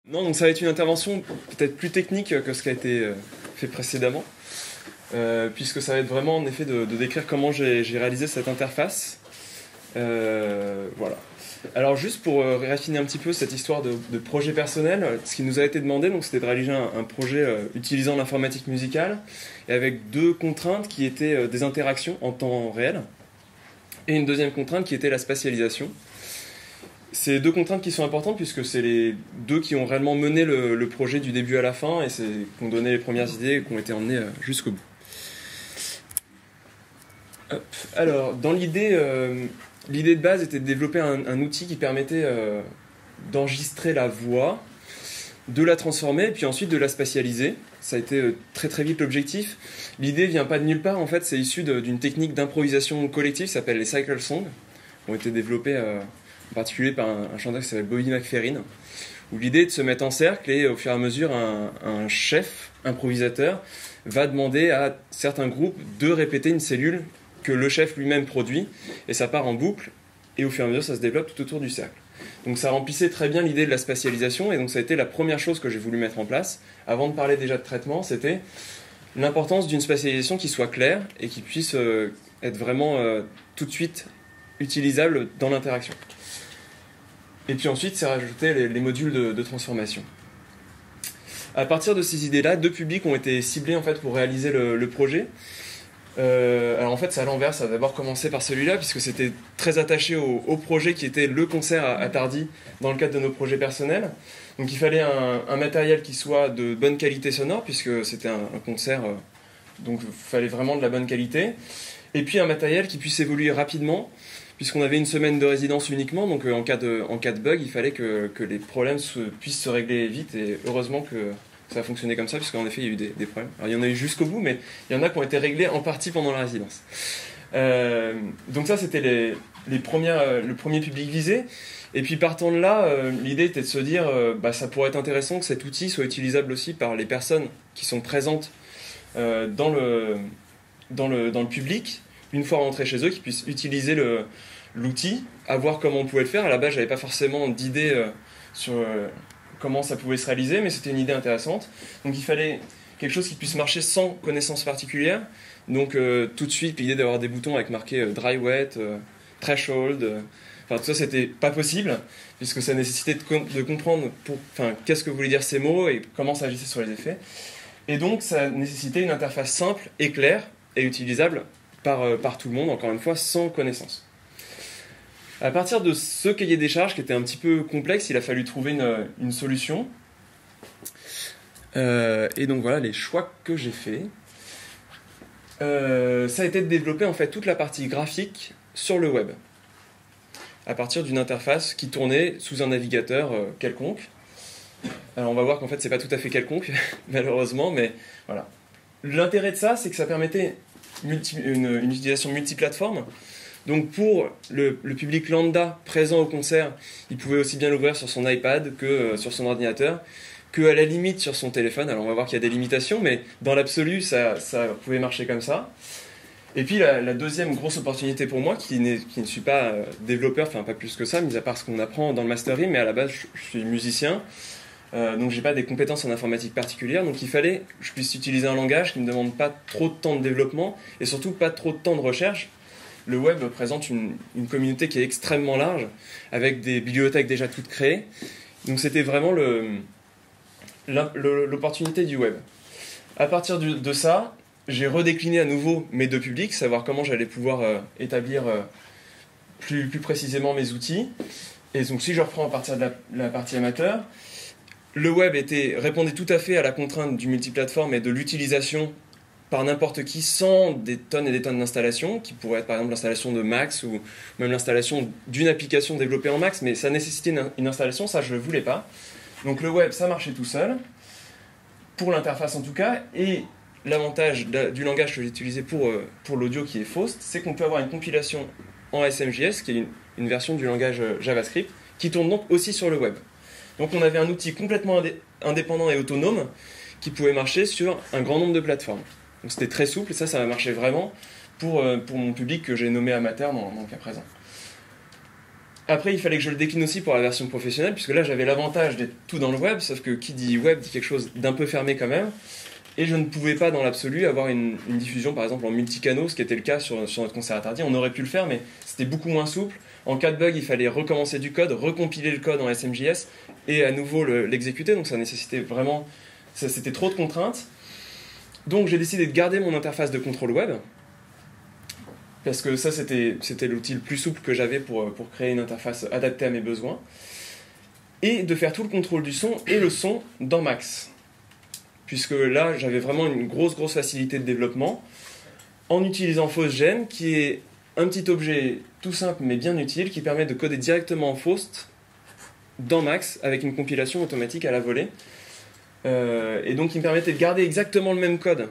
Non, donc ça va être une intervention peut-être plus technique que ce qui a été fait précédemment, puisque ça va être vraiment en effet de décrire comment j'ai réalisé cette interface. Voilà. Alors juste pour raffiner un petit peu cette histoire de projet personnel, ce qui nous a été demandé, donc, c'était de réaliser un projet utilisant l'informatique musicale, et avec deux contraintes qui étaient des interactions en temps réel, et une deuxième contrainte qui était la spatialisation. Ces deux contraintes qui sont importantes puisque c'est les deux qui ont réellement mené le projet du début à la fin et qui ont donné les premières idées et qui ont été emmenées jusqu'au bout. Hop. Alors, dans l'idée de base était de développer un outil qui permettait d'enregistrer la voix, de la transformer et puis ensuite de la spatialiser. Ça a été très très vite l'objectif. L'idée vient pas de nulle part, en fait c'est issu d'une technique d'improvisation collective qui s'appelle les cycle songs, qui ont été développées en particulier par un chanteur qui s'appelle Bobby McFerrin, où l'idée est de se mettre en cercle et au fur et à mesure un chef improvisateur va demander à certains groupes de répéter une cellule que le chef lui-même produit et ça part en boucle et au fur et à mesure ça se développe tout autour du cercle. Donc ça remplissait très bien l'idée de la spatialisation et donc ça a été la première chose que j'ai voulu mettre en place. Avant de parler déjà de traitement, c'était l'importance d'une spatialisation qui soit claire et qui puisse être vraiment tout de suite utilisable dans l'interaction. Et puis ensuite, c'est rajouter les modules de transformation. À partir de ces idées-là, deux publics ont été ciblés en fait, pour réaliser le projet. Alors en fait, c'est à l'envers, ça va d'abord commencer par celui-là, puisque c'était très attaché au projet qui était le concert à Tardy dans le cadre de nos projets personnels. Donc il fallait un matériel qui soit de bonne qualité sonore, puisque c'était un concert, donc il fallait vraiment de la bonne qualité. Et puis un matériel qui puisse évoluer rapidement, puisqu'on avait une semaine de résidence uniquement, donc en cas de bug, il fallait que les problèmes puissent se régler vite, et heureusement que ça a fonctionné comme ça, puisqu'en effet, il y a eu des problèmes. Alors il y en a eu jusqu'au bout, mais il y en a qui ont été réglés en partie pendant la résidence. Donc ça, c'était le premier public visé. Et puis partant de là, l'idée était de se dire, ça pourrait être intéressant que cet outil soit utilisable aussi par les personnes qui sont présentes dans le public, une fois rentrés chez eux, qui puissent utiliser l'outil, à voir comment on pouvait le faire. À la base, j'avais pas forcément d'idée sur comment ça pouvait se réaliser, mais c'était une idée intéressante. Donc il fallait quelque chose qui puisse marcher sans connaissance particulière. Donc tout de suite, l'idée d'avoir des boutons avec marqué dry wet, threshold, tout ça c'était pas possible, puisque ça nécessitait de comprendre qu'est-ce que voulaient dire ces mots et comment ça agissait sur les effets. Et donc ça nécessitait une interface simple et claire et utilisable par tout le monde, encore une fois, sans connaissance. À partir de ce cahier des charges qui était un petit peu complexe, il a fallu trouver une solution. Et donc voilà les choix que j'ai faits. Ça a été de développer en fait toute la partie graphique sur le web, à partir d'une interface qui tournait sous un navigateur quelconque. Alors on va voir qu'en fait c'est pas tout à fait quelconque, malheureusement, mais voilà. L'intérêt de ça, c'est que ça permettait une utilisation multiplateforme. Donc pour le public lambda présent au concert, il pouvait aussi bien l'ouvrir sur son iPad que sur son ordinateur, qu'à la limite sur son téléphone. Alors on va voir qu'il y a des limitations, mais dans l'absolu, ça pouvait marcher comme ça. Et puis la deuxième grosse opportunité pour moi, qui ne suis pas développeur, pas plus que ça, mis à part ce qu'on apprend dans le mastering, mais à la base je suis musicien, donc j'ai pas des compétences en informatique particulières, donc il fallait que je puisse utiliser un langage qui ne me demande pas trop de temps de développement et surtout pas trop de temps de recherche. Le web présente une communauté qui est extrêmement large, avec des bibliothèques déjà toutes créées, donc c'était vraiment l'opportunité du web. À partir de ça, j'ai redécliné à nouveau mes deux publics, savoir comment j'allais pouvoir établir plus précisément mes outils. Et donc si je reprends à partir de la partie amateur, le web répondait tout à fait à la contrainte du multiplateforme et de l'utilisation par n'importe qui sans des tonnes et des tonnes d'installations, qui pourraient être par exemple l'installation de Max ou même l'installation d'une application développée en Max, mais ça nécessitait une installation, ça je ne le voulais pas. Donc le web, ça marchait tout seul, pour l'interface en tout cas, et l'avantage du langage que j'ai utilisé pour l'audio qui est Faust, c'est qu'on peut avoir une compilation en SMJS, qui est une version du langage JavaScript, qui tourne donc aussi sur le web. Donc on avait un outil complètement indépendant et autonome qui pouvait marcher sur un grand nombre de plateformes. Donc c'était très souple et ça va marcher vraiment pour mon public que j'ai nommé amateur dans le cas présent. Après, il fallait que je le décline aussi pour la version professionnelle, puisque là, j'avais l'avantage d'être tout dans le web, sauf que qui dit web dit quelque chose d'un peu fermé quand même. Et je ne pouvais pas, dans l'absolu, avoir une diffusion, par exemple, en multicanaux, ce qui était le cas sur notre concert interdit. On aurait pu le faire, mais c'était beaucoup moins souple. En cas de bug, il fallait recommencer du code, recompiler le code en SMJS, et à nouveau l'exécuter. Donc ça nécessitait vraiment... C'était trop de contraintes. Donc j'ai décidé de garder mon interface de contrôle web, parce que ça, c'était l'outil le plus souple que j'avais pour créer une interface adaptée à mes besoins, et de faire tout le contrôle du son et le son dans Max. Puisque là, j'avais vraiment une grosse facilité de développement en utilisant FaustGen, qui est un petit objet tout simple mais bien utile, qui permet de coder directement en Faust dans Max avec une compilation automatique à la volée. Et donc, il me permettait de garder exactement le même code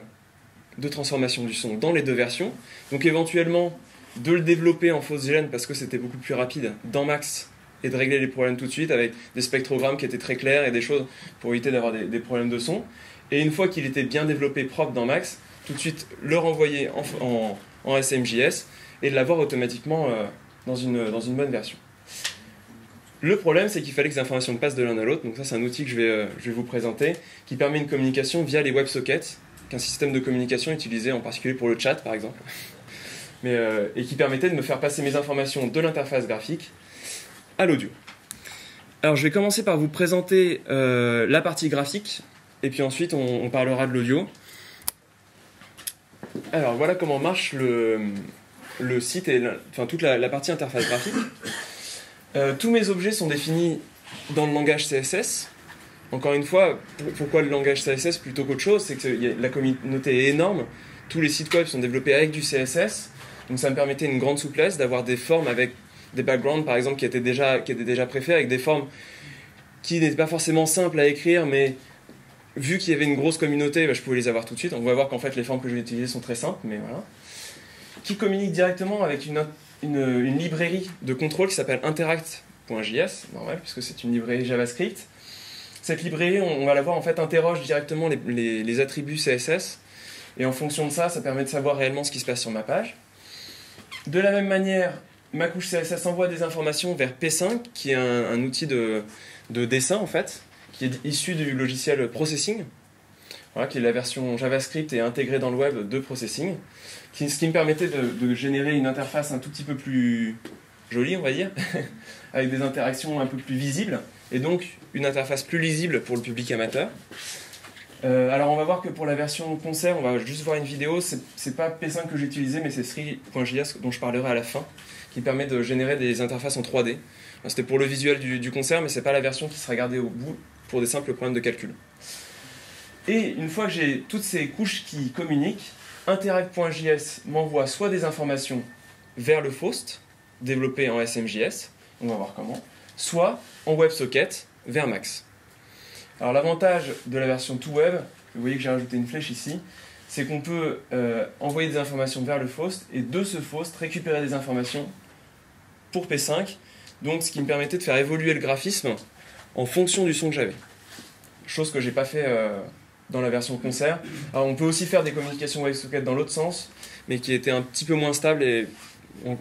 de transformation du son dans les deux versions. Donc, éventuellement, de le développer en FaustGen parce que c'était beaucoup plus rapide dans Max et de régler les problèmes tout de suite avec des spectrogrammes qui étaient très clairs et des choses pour éviter d'avoir des problèmes de son. Et une fois qu'il était bien développé, propre dans Max, tout de suite le renvoyer en SMJS et de l'avoir automatiquement dans une bonne version. Le problème, c'est qu'il fallait que les informations passent de l'un à l'autre. Donc ça, c'est un outil que je vais vous présenter, qui permet une communication via les WebSockets, qu'un système de communication utilisé en particulier pour le chat, par exemple, et qui permettait de me faire passer mes informations de l'interface graphique à l'audio. Alors, je vais commencer par vous présenter la partie graphique, et puis ensuite, on parlera de l'audio. Alors, voilà comment marche le site et toute la partie interface graphique. Tous mes objets sont définis dans le langage CSS. Encore une fois, pourquoi le langage CSS plutôt qu'autre chose? C'est que la communauté est énorme. Tous les sites web sont développés avec du CSS. Donc ça me permettait une grande souplesse d'avoir des formes avec des backgrounds, par exemple, qui étaient déjà préfaits, avec des formes qui n'étaient pas forcément simples à écrire, mais vu qu'il y avait une grosse communauté, je pouvais les avoir tout de suite. On va voir qu'en fait, les formes que je vais utiliser sont très simples, mais voilà. Qui communiquent directement avec une librairie de contrôle qui s'appelle interact.js, normal, puisque c'est une librairie JavaScript. Cette librairie, on va la voir, en fait, interroge directement les attributs CSS, et en fonction de ça, ça permet de savoir réellement ce qui se passe sur ma page. De la même manière, ma couche CSS envoie des informations vers P5, qui est un outil de dessin, en fait, qui est issu du logiciel Processing, voilà, qui est la version JavaScript et intégrée dans le web de Processing, ce qui me permettait de générer une interface un tout petit peu plus jolie, on va dire, avec des interactions un peu plus visibles, et donc une interface plus lisible pour le public amateur. Alors on va voir que pour la version concert, on va juste voir une vidéo, c'est pas P5 que j'ai utilisé, mais c'est Sri.js dont je parlerai à la fin, qui permet de générer des interfaces en 3D. C'était pour le visuel du concert, mais c'est pas la version qui sera gardée au bout pour des simples problèmes de calcul. Et une fois que j'ai toutes ces couches qui communiquent, Interact.js m'envoie soit des informations vers le Faust, développé en SMJS, on va voir comment, soit en WebSocket vers Max. Alors l'avantage de la version tout web, vous voyez que j'ai rajouté une flèche ici, c'est qu'on peut envoyer des informations vers le Faust et de ce Faust récupérer des informations pour P5, donc ce qui me permettait de faire évoluer le graphisme en fonction du son que j'avais. Chose que j'ai pas fait dans la version concert. Alors on peut aussi faire des communications WebSocket dans l'autre sens, mais qui étaient un petit peu moins stables, et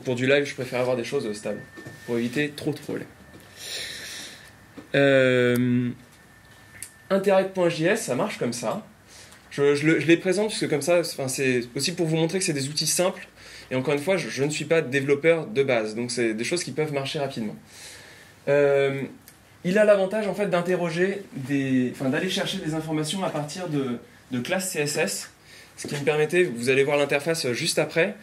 pour du live je préfère avoir des choses stables, pour éviter trop de problèmes. Interact.js, ça marche comme ça. Je les présente parce que comme ça, c'est aussi pour vous montrer que c'est des outils simples, et encore une fois, je ne suis pas développeur de base, donc c'est des choses qui peuvent marcher rapidement. Il a l'avantage en fait d'interroger d'aller chercher des informations à partir de classes CSS, ce qui me permettait, vous allez voir l'interface juste après,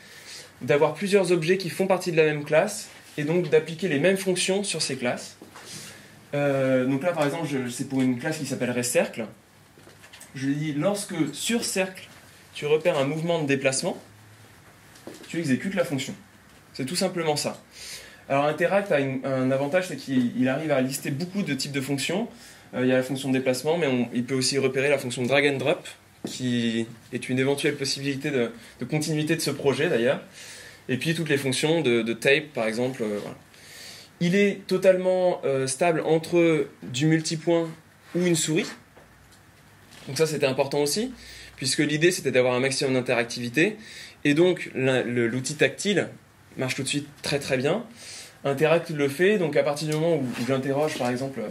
d'avoir plusieurs objets qui font partie de la même classe, et donc d'appliquer les mêmes fonctions sur ces classes. Donc là par exemple, c'est pour une classe qui s'appellerait cercle. Je lui dis, lorsque sur cercle, tu repères un mouvement de déplacement, tu exécutes la fonction. C'est tout simplement ça. Alors Interact a un avantage, c'est qu'il arrive à lister beaucoup de types de fonctions. Il y a la fonction de déplacement, mais il peut aussi repérer la fonction drag and drop, qui est une éventuelle possibilité de continuité de ce projet d'ailleurs. Et puis toutes les fonctions de tape par exemple. Voilà. Il est totalement stable entre du multipoint ou une souris. Donc ça c'était important aussi, puisque l'idée c'était d'avoir un maximum d'interactivité. Et donc l'outil tactile marche tout de suite très très bien. Interact le fait, donc à partir du moment où j'interroge par exemple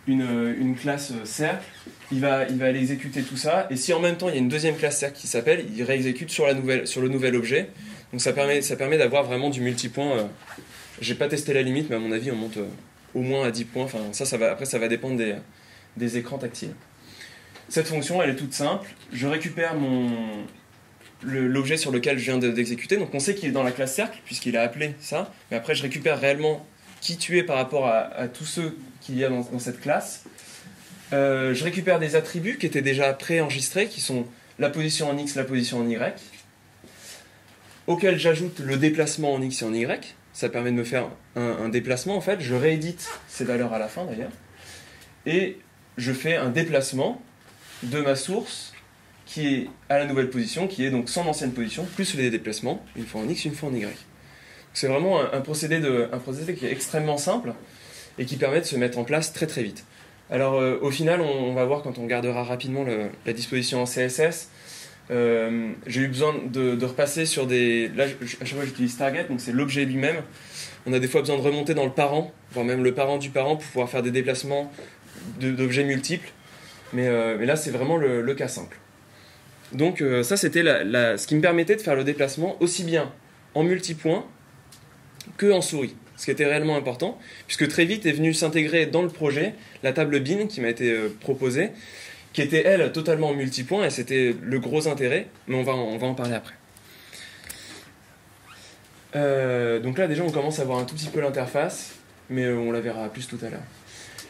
une classe cercle, il va aller exécuter tout ça, et si en même temps il y a une deuxième classe cercle qui s'appelle, il réexécute sur le nouvel objet. Donc ça permet d'avoir vraiment du multipoint. J'ai pas testé la limite, mais à mon avis on monte au moins à 10 points. Enfin, après ça va dépendre des écrans tactiles. Cette fonction elle est toute simple. Je récupère l'objet sur lequel je viens d'exécuter. Donc on sait qu'il est dans la classe cercle puisqu'il a appelé ça, mais après je récupère réellement qui tu es par rapport à tous ceux qu'il y a dans cette classe. Je récupère des attributs qui étaient déjà préenregistrés, qui sont la position en X, la position en Y, auquel j'ajoute le déplacement en X et en Y. Ça permet de me faire un déplacement en fait. Je réédite ces valeurs à la fin d'ailleurs. Et je fais un déplacement de ma source qui est à la nouvelle position, qui est donc son ancienne position, plus les déplacements, une fois en X, une fois en Y. C'est vraiment un procédé qui est extrêmement simple et qui permet de se mettre en place très très vite. Alors au final, on va voir quand on regardera rapidement la disposition en CSS. J'ai eu besoin de repasser sur des... Là, à chaque fois j'utilise target, donc c'est l'objet lui-même. On a des fois besoin de remonter dans le parent, voire même le parent du parent, pour pouvoir faire des déplacements d'objets multiples. Mais là, c'est vraiment le cas simple. Donc ça, c'était ce qui me permettait de faire le déplacement aussi bien en multipoint que en souris. Ce qui était réellement important, puisque très vite est venu s'intégrer dans le projet la table bin qui m'a été proposée, qui était, elle, totalement en multipoint, et c'était le gros intérêt, mais on va en parler après. Donc là, déjà, on commence à voir un tout petit peu l'interface, mais on la verra plus tout à l'heure.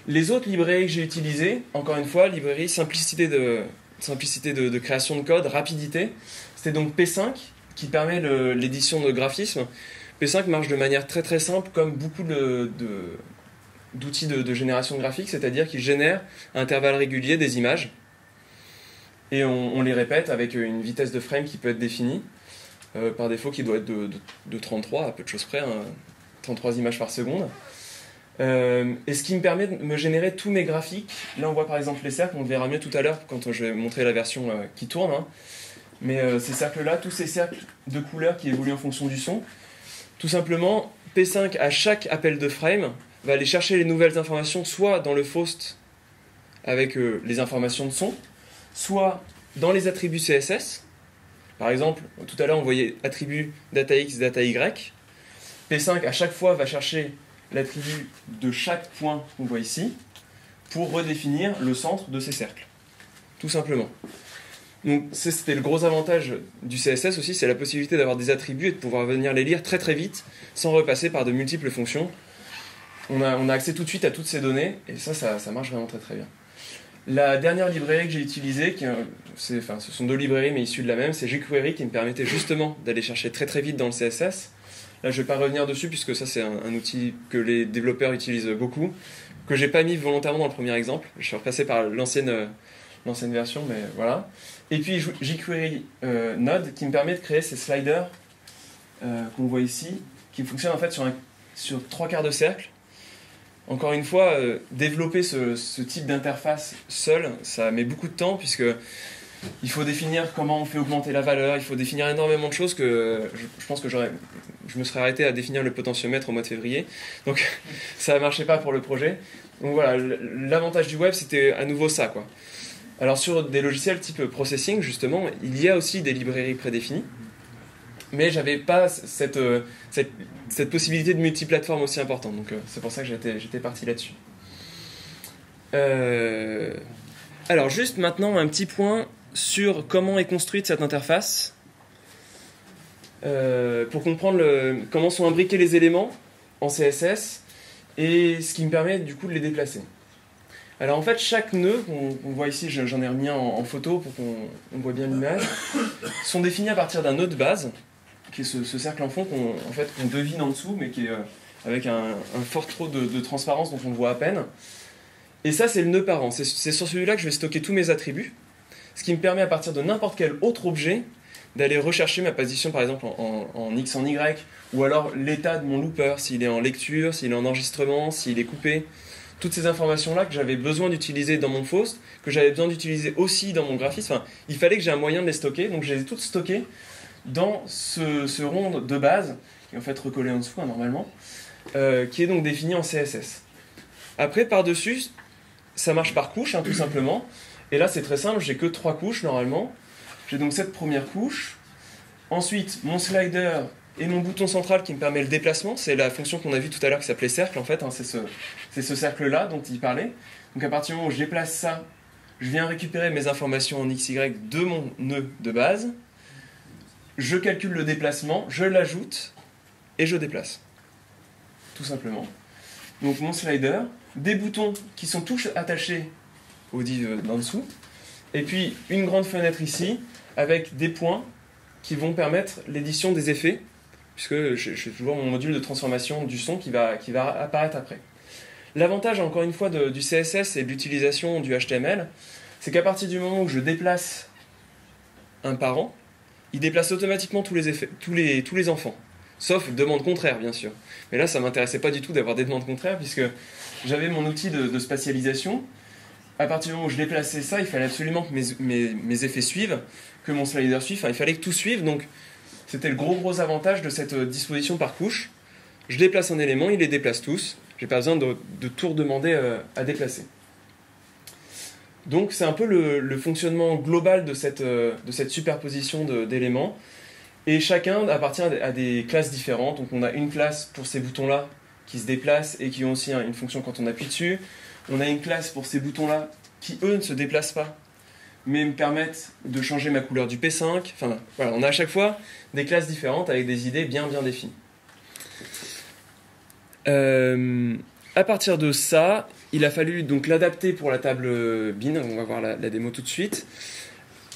Les autres librairies que j'ai utilisées, encore une fois, librairie simplicité de création de code, rapidité, c'était donc P5, qui permet l'édition de graphismes. P5 marche de manière très très simple, comme beaucoup d'outils de génération de graphiques, c'est-à-dire qu'il génère à intervalles réguliers des images, et on les répète avec une vitesse de frame qui peut être définie, par défaut qui doit être de 33, à peu de choses près, 33 images par seconde. Et ce qui me permet de me générer tous mes graphiques. Là on voit par exemple les cercles, on le verra mieux tout à l'heure quand je vais montrer la version qui tourne. Mais ces cercles-là, tous ces cercles de couleurs qui évoluent en fonction du son, tout simplement, P5 à chaque appel de frame va aller chercher les nouvelles informations soit dans le Faust avec les informations de son, soit dans les attributs CSS. Par exemple, tout à l'heure on voyait attribut data X, data Y. P5 à chaque fois va chercher l'attribut de chaque point qu'on voit ici pour redéfinir le centre de ces cercles. Tout simplement. Donc c'était le gros avantage du CSS aussi, c'est la possibilité d'avoir des attributs et de pouvoir venir les lire très très vite sans repasser par de multiples fonctions. On a accès tout de suite à toutes ces données et ça marche vraiment très très bien. La dernière librairie que j'ai utilisée, ce sont deux librairies mais issues de la même, c'est jQuery qui me permettait justement d'aller chercher très très vite dans le CSS. Là je ne vais pas revenir dessus puisque ça c'est un outil que les développeurs utilisent beaucoup, que j'ai pas mis volontairement dans le premier exemple. Je suis repassé par l'ancienne version, mais voilà. Et puis jQuery Node qui me permet de créer ces sliders qu'on voit ici, qui fonctionnent en fait sur 3/4 de cercle. Encore une fois, développer ce type d'interface seul, ça met beaucoup de temps puisque il faut définir comment on fait augmenter la valeur, il faut définir énormément de choses que je pense que je me serais arrêté à définir le potentiomètre au mois de février. Donc ça ne marchait pas pour le projet. Donc voilà, l'avantage du web c'était à nouveau ça, quoi. Alors sur des logiciels type processing, justement, il y a aussi des librairies prédéfinies, mais j'avais pas cette possibilité de multiplateforme aussi importante, donc c'est pour ça que j'étais parti là-dessus. Alors juste maintenant un petit point sur comment est construite cette interface, pour comprendre comment sont imbriqués les éléments en CSS, et ce qui me permet du coup de les déplacer. Alors en fait, chaque nœud, qu'on voit ici, j'en ai remis un en photo pour qu'on voit bien l'image, sont définis à partir d'un nœud de base, qui est ce cercle en fond qu'on devine en dessous, mais qui est avec un fort trop de transparence, donc on le voit à peine. Et ça, c'est le nœud parent. C'est sur celui-là que je vais stocker tous mes attributs, ce qui me permet à partir de n'importe quel autre objet d'aller rechercher ma position, par exemple en X, en Y, ou alors l'état de mon looper, s'il est en lecture, s'il est en enregistrement, s'il est coupé. Toutes ces informations-là que j'avais besoin d'utiliser dans mon Faust, que j'avais besoin d'utiliser aussi dans mon graphisme, enfin, il fallait que j'ai un moyen de les stocker, donc je les ai toutes stockées dans ce rond de base, qui est en fait recollé en dessous, normalement. qui est donc défini en CSS. Après, par-dessus, ça marche par couche, tout simplement. Et là, c'est très simple, j'ai que 3 couches normalement. J'ai donc cette première couche. Ensuite, mon slider et mon bouton central qui me permet le déplacement. C'est la fonction qu'on a vue tout à l'heure qui s'appelait cercle, en fait. C'est ce cercle-là dont il parlait. Donc à partir du moment où je déplace ça, je viens récupérer mes informations en XY de mon nœud de base. Je calcule le déplacement, je l'ajoute et je déplace. Tout simplement. Donc mon slider, des boutons qui sont tous attachés au div d'en dessous, et puis une grande fenêtre ici avec des points qui vont permettre l'édition des effets, puisque j'ai toujours mon module de transformation du son qui va apparaître après. L'avantage, encore une fois, du CSS et de l'utilisation du HTML, c'est qu'à partir du moment où je déplace un parent, il déplace automatiquement tous les effets, tous les enfants. Sauf demande contraire, bien sûr. Mais là, ça ne m'intéressait pas du tout d'avoir des demandes contraires, puisque j'avais mon outil de spatialisation. À partir du moment où je déplaçais ça, il fallait absolument que mes effets suivent, que mon slider suive, il fallait que tout suive. Donc, c'était le gros avantage de cette disposition par couche. Je déplace un élément, il les déplace tous. Je n'ai pas besoin de tout redemander à déplacer. Donc, c'est un peu le fonctionnement global de cette superposition d'éléments. Et chacun appartient à des classes différentes. Donc on a une classe pour ces boutons-là qui se déplacent et qui ont aussi une fonction quand on appuie dessus. On a une classe pour ces boutons-là qui, eux, ne se déplacent pas, mais me permettent de changer ma couleur du P5. Enfin, voilà, on a à chaque fois des classes différentes avec des idées bien définies. À partir de ça, il a fallu donc l'adapter pour la table bin. On va voir la démo tout de suite.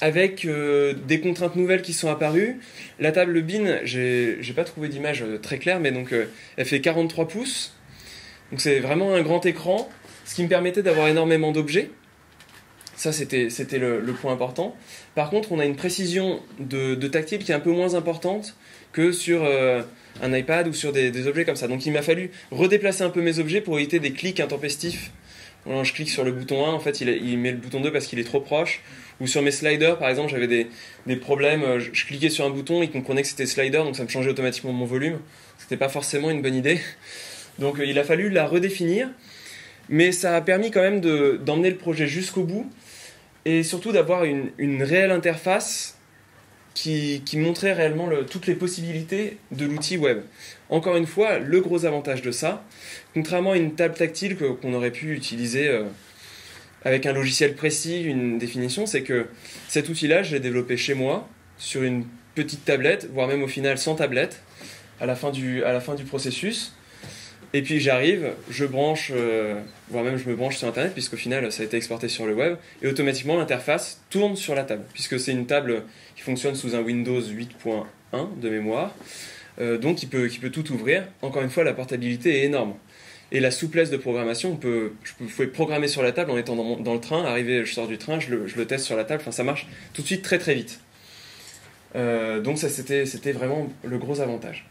Avec des contraintes nouvelles qui sont apparues. La table bin, j'ai pas trouvé d'image très claire, mais donc elle fait 43 pouces. Donc c'est vraiment un grand écran, ce qui me permettait d'avoir énormément d'objets. Ça, c'était le point important. Par contre, on a une précision de tactile qui est un peu moins importante que sur un iPad ou sur des objets comme ça. Donc il m'a fallu redéplacer un peu mes objets pour éviter des clics intempestifs. Quand je clique sur le bouton 1, en fait, il met le bouton 2 parce qu'il est trop proche. Ou sur mes sliders, par exemple, j'avais des problèmes. Je cliquais sur un bouton, il comprenait que c'était slider, donc ça me changeait automatiquement mon volume. C'était pas forcément une bonne idée. Donc il a fallu la redéfinir. Mais ça a permis quand même d'emmener le projet jusqu'au bout. Et surtout d'avoir une réelle interface qui montrait réellement toutes les possibilités de l'outil web. Encore une fois, le gros avantage de ça, contrairement à une table tactile qu'on aurait pu utiliser avec un logiciel précis, une définition, c'est que cet outil-là, je l'ai développé chez moi, sur une petite tablette, voire même au final sans tablette, à la fin du processus. Et puis j'arrive, je branche, voire même je me branche sur Internet, puisqu'au final ça a été exporté sur le web, et automatiquement l'interface tourne sur la table, puisque c'est une table qui fonctionne sous un Windows 8.1 de mémoire, donc qui peut tout ouvrir. Encore une fois, la portabilité est énorme. Et la souplesse de programmation, je pouvais programmer sur la table en étant dans le train, arrivé, je sors du train, je le teste sur la table, ça marche tout de suite très vite. Donc ça c'était vraiment le gros avantage.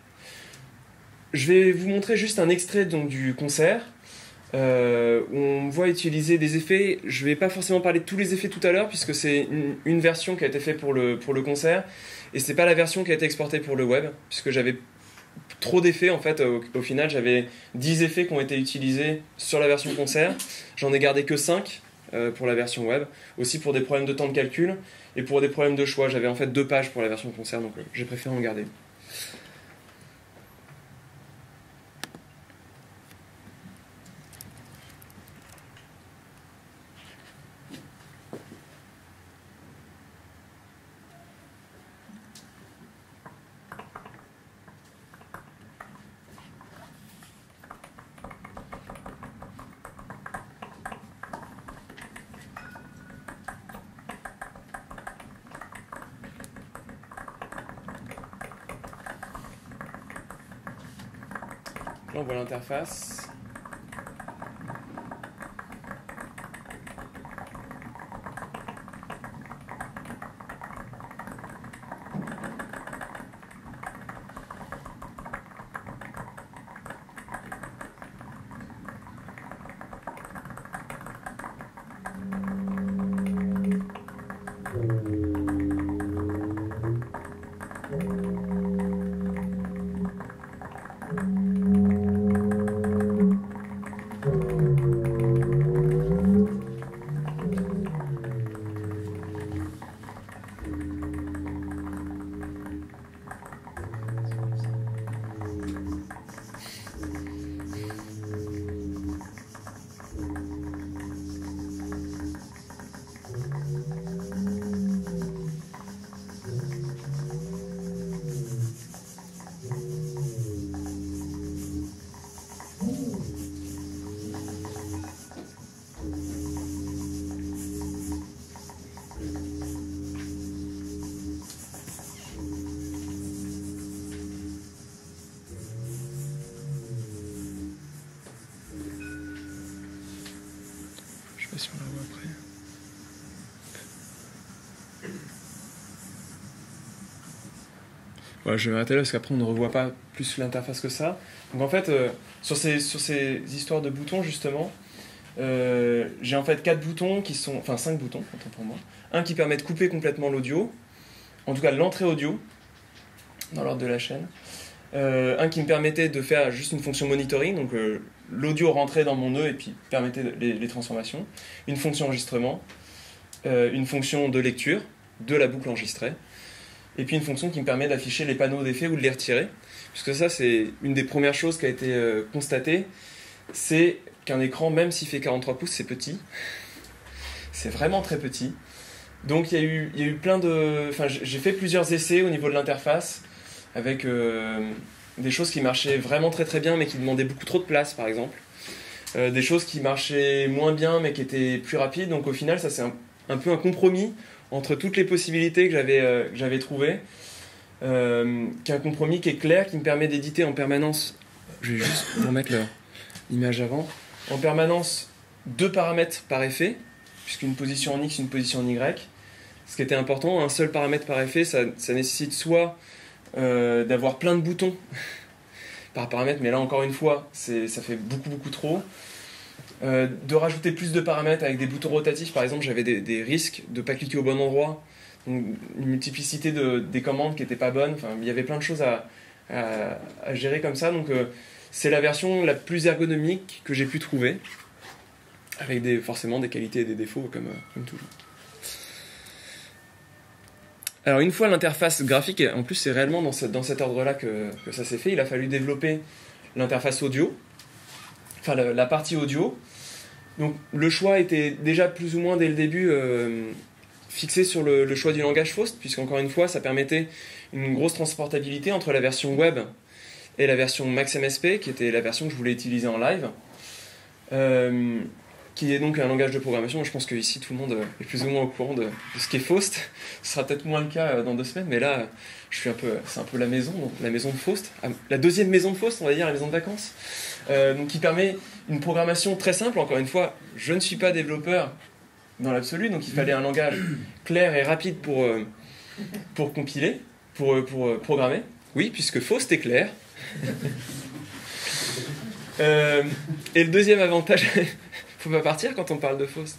Je vais vous montrer juste un extrait donc, du concert où on me voit utiliser des effets. Je ne vais pas forcément parler de tous les effets tout à l'heure puisque c'est une version qui a été faite pour le concert et ce n'est pas la version qui a été exportée pour le web puisque j'avais trop d'effets en fait. Au final, j'avais 10 effets qui ont été utilisés sur la version concert. J'en ai gardé que 5 pour la version web. Aussi pour des problèmes de temps de calcul et pour des problèmes de choix. J'avais en fait 2 pages pour la version concert donc j'ai préféré en garder. Là, on voit l'interface. Voilà, je vais m'arrêter là parce qu'après on ne revoit pas plus l'interface que ça. Donc en fait, sur ces histoires de boutons justement, j'ai en fait 4 boutons qui sont, enfin 5 boutons, autant pour moi. Un qui permet de couper complètement l'audio, en tout cas l'entrée audio, dans l'ordre de la chaîne. Un qui me permettait de faire juste une fonction monitoring, donc l'audio rentrait dans mon nœud et puis permettait les transformations. Une fonction enregistrement, une fonction de lecture de la boucle enregistrée, et puis une fonction qui me permet d'afficher les panneaux d'effet ou de les retirer. Puisque ça, c'est une des premières choses qui a été constatée, c'est qu'un écran, même s'il fait 43 pouces, c'est petit. C'est vraiment très petit. Donc il y a eu plein de... Enfin, j'ai fait plusieurs essais au niveau de l'interface, avec des choses qui marchaient vraiment très très bien, mais qui demandaient beaucoup trop de place, par exemple. Des choses qui marchaient moins bien, mais qui étaient plus rapides. Donc au final, ça c'est un peu un compromis entre toutes les possibilités que j'avais trouvées. Qui est un compromis qui est clair, qui me permet d'éditer en permanence. Je vais juste vous remettre l'image avant. En permanence, 2 paramètres par effet, puisqu'une position en X, une position en Y. Ce qui était important, un seul paramètre par effet, ça nécessite soit d'avoir plein de boutons par paramètre, mais là encore une fois, ça fait beaucoup trop. De rajouter plus de paramètres avec des boutons rotatifs, par exemple, j'avais des risques de ne pas cliquer au bon endroit. Une multiplicité des commandes qui n'étaient pas bonnes. Enfin, il y avait plein de choses à gérer comme ça. Donc, c'est la version la plus ergonomique que j'ai pu trouver, avec forcément des qualités et des défauts, comme toujours. Alors, une fois l'interface graphique, en plus, c'est réellement dans cet ordre-là que ça s'est fait. Il a fallu développer l'interface audio, enfin la partie audio. Donc, le choix était déjà plus ou moins dès le début fixé sur le choix du langage Faust, puisqu'encore une fois, ça permettait une grosse transportabilité entre la version web et la version Max MSP, qui était la version que je voulais utiliser en live, qui est donc un langage de programmation. Je pense que ici tout le monde est plus ou moins au courant de ce qu'est Faust. Ce sera peut-être moins le cas dans 2 semaines, mais là, c'est un peu la maison, donc la maison de Faust, la deuxième maison de Faust, on va dire, la maison de vacances, donc qui permet une programmation très simple. Encore une fois, je ne suis pas développeur dans l'absolu, donc il fallait un langage clair et rapide pour compiler, pour programmer. Oui, puisque Faust est clair. Et le deuxième avantage, faut pas partir quand on parle de Faust.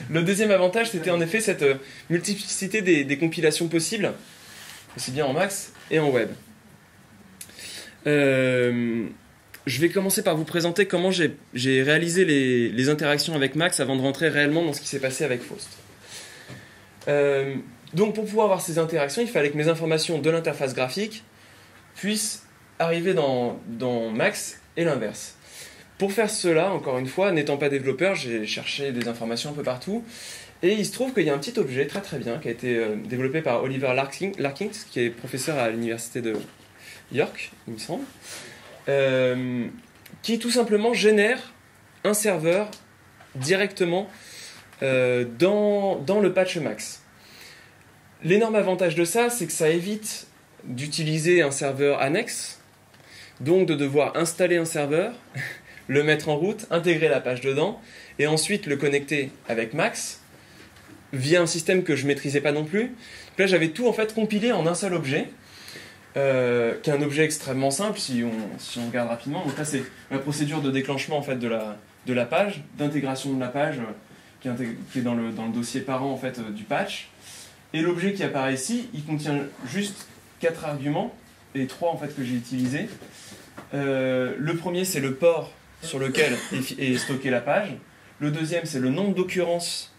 Le deuxième avantage, c'était en effet cette multiplicité des compilations possibles, aussi bien en Max et en web. Je vais commencer par vous présenter comment j'ai réalisé les interactions avec Max avant de rentrer réellement dans ce qui s'est passé avec Faust. Donc pour pouvoir avoir ces interactions, il fallait que mes informations de l'interface graphique puissent arriver dans Max et l'inverse. Pour faire cela, encore une fois, n'étant pas développeur, j'ai cherché des informations un peu partout. Et il se trouve qu'il y a un petit objet très très bien qui a été développé par Oliver Larkins, qui est professeur à l'université de York, il me semble, qui tout simplement génère un serveur directement dans le patch Max. L'énorme avantage de ça, c'est que ça évite d'utiliser un serveur annexe, donc de devoir installer un serveur, le mettre en route, intégrer la page dedans, et ensuite le connecter avec Max, via un système que je ne maîtrisais pas non plus. Donc là, j'avais tout en fait compilé en un seul objet, qui est un objet extrêmement simple, si on regarde rapidement. Donc là, c'est la procédure de déclenchement en fait, de la page, d'intégration de la page, qui est dans le dossier parent en fait, du patch. Et l'objet qui apparaît ici, il contient juste 4 arguments, et 3 en fait, que j'ai utilisés. Le premier, c'est le port sur lequel est stockée la page. Le deuxième, c'est le nombre d'occurrences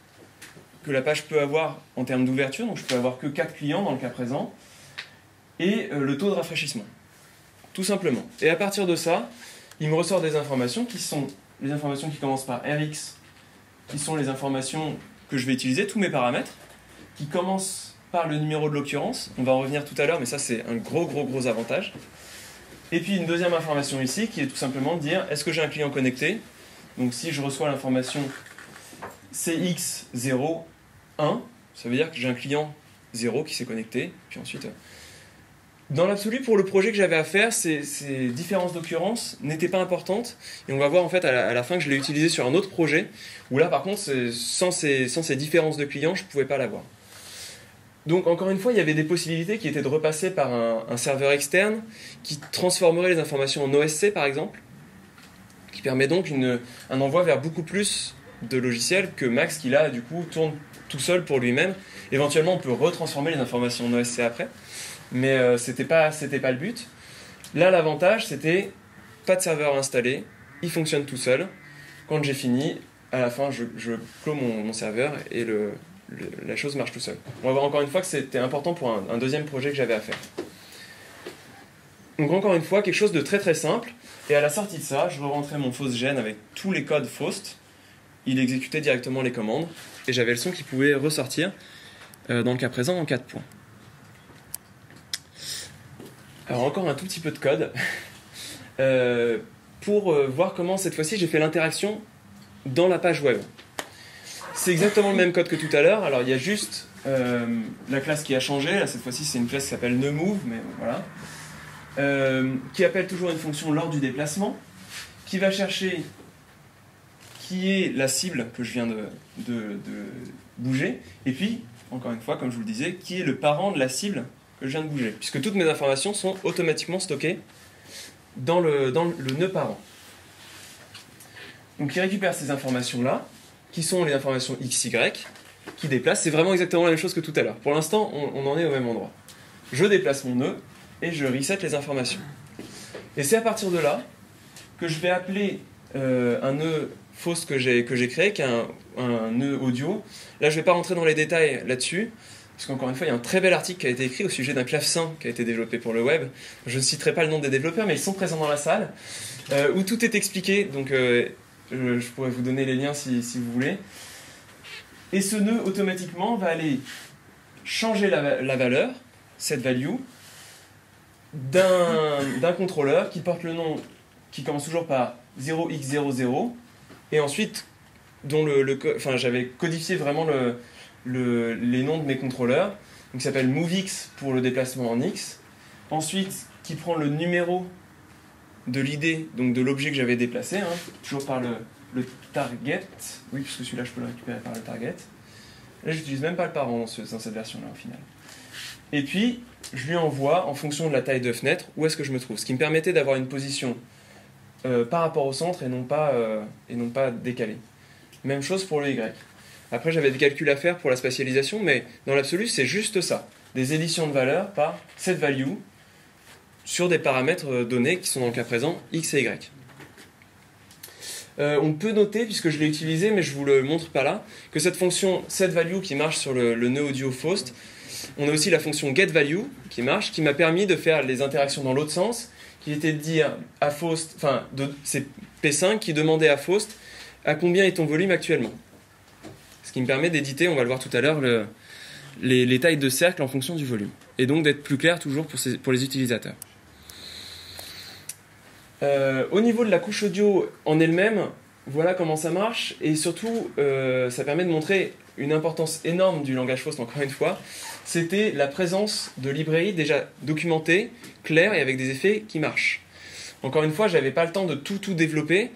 que la page peut avoir en termes d'ouverture. Donc je peux avoir que 4 clients dans le cas présent. Et le taux de rafraîchissement. Tout simplement. Et à partir de ça, il me ressort des informations qui sont les informations qui commencent par RX, qui sont les informations que je vais utiliser, tous mes paramètres, qui commencent par le numéro de l'occurrence. On va en revenir tout à l'heure, mais ça c'est un gros avantage. Et puis une deuxième information ici, qui est tout simplement de dire, est-ce que j'ai un client connecté? Donc si je reçois l'information CX01, ça veut dire que j'ai un client 0 qui s'est connecté. Puis ensuite, dans l'absolu, pour le projet que j'avais à faire, ces différences d'occurrence n'étaient pas importantes. Et on va voir en fait à la fin que je l'ai utilisé sur un autre projet, où là par contre, sans ces différences de clients, je ne pouvais pas l'avoir. Donc encore une fois, il y avait des possibilités qui étaient de repasser par un serveur externe qui transformerait les informations en OSC par exemple, qui permet donc un envoi vers beaucoup plus de logiciels que Max qui là du coup tourne tout seul pour lui-même. Éventuellement on peut retransformer les informations en OSC après, mais c'était pas le but. Là l'avantage c'était pas de serveur installé, il fonctionne tout seul. Quand j'ai fini, à la fin je clôt mon serveur et la chose marche tout seul. On va voir encore une fois que c'était important pour un deuxième projet que j'avais à faire. Donc encore une fois, quelque chose de très très simple. Et à la sortie de ça, je re-rentrais mon FaustGen avec tous les codes Faust. Il exécutait directement les commandes. Et j'avais le son qui pouvait ressortir, dans le cas présent, en 4 points. Alors encore un tout petit peu de code. Pour voir comment cette fois-ci j'ai fait l'interaction dans la page web. C'est exactement le même code que tout à l'heure. Alors il y a juste la classe qui a changé. Là, cette fois-ci, c'est une classe qui s'appelle noMove, mais voilà. Qui appelle toujours une fonction lors du déplacement, qui va chercher qui est la cible que je viens de bouger, et puis, encore une fois, comme je vous le disais, qui est le parent de la cible que je viens de bouger, puisque toutes mes informations sont automatiquement stockées dans le nœud parent. Donc il récupère ces informations-là, qui sont les informations XY, qui déplacent. C'est vraiment exactement la même chose que tout à l'heure. Pour l'instant, on en est au même endroit. Je déplace mon nœud, et je reset les informations. Et c'est à partir de là que je vais appeler un nœud Faust que j'ai créé, qui est un nœud audio. Là, je ne vais pas rentrer dans les détails là-dessus, parce qu'encore une fois, il y a un très bel article qui a été écrit au sujet d'un clavecin qui a été développé pour le web. Je ne citerai pas le nom des développeurs, mais ils sont présents dans la salle, où tout est expliqué, donc je pourrais vous donner les liens si vous voulez. Et ce nœud, automatiquement, va aller changer la valeur, cette value, d'un contrôleur qui porte le nom qui commence toujours par 0x00 et ensuite dont j'avais codifié vraiment les noms de mes contrôleurs, donc qui s'appelle moveX pour le déplacement en x, ensuite qui prend le numéro de l'id, donc de l'objet que j'avais déplacé, hein, toujours par le target, oui puisque celui-là je peux le récupérer par le target. Là j'utilise même pas le parent dans cette version là au final. Et puis, je lui envoie, en fonction de la taille de fenêtre, où est-ce que je me trouve. Ce qui me permettait d'avoir une position par rapport au centre et non pas décalée. Même chose pour le Y. Après, j'avais des calculs à faire pour la spatialisation, mais dans l'absolu, c'est juste ça. Des éditions de valeurs par cette value sur des paramètres donnés qui sont dans le cas présent X et Y. On peut noter, puisque je l'ai utilisé, mais je ne vous le montre pas là, que cette fonction setValue qui marche sur le nœud audio Faust, on a aussi la fonction getValue qui marche, qui m'a permis de faire les interactions dans l'autre sens, qui était de dire à Faust, c'est P5 qui demandait à Faust à combien est ton volume actuellement. Ce qui me permet d'éditer, on va le voir tout à l'heure, les tailles de cercle en fonction du volume. Et donc d'être plus clair toujours pour les utilisateurs. Au niveau de la couche audio en elle-même, voilà comment ça marche. Et surtout, ça permet de montrer une importance énorme du langage Faust, encore une fois. C'était la présence de librairies déjà documentées, claires et avec des effets qui marchent. Encore une fois, je n'avais pas le temps de tout développer,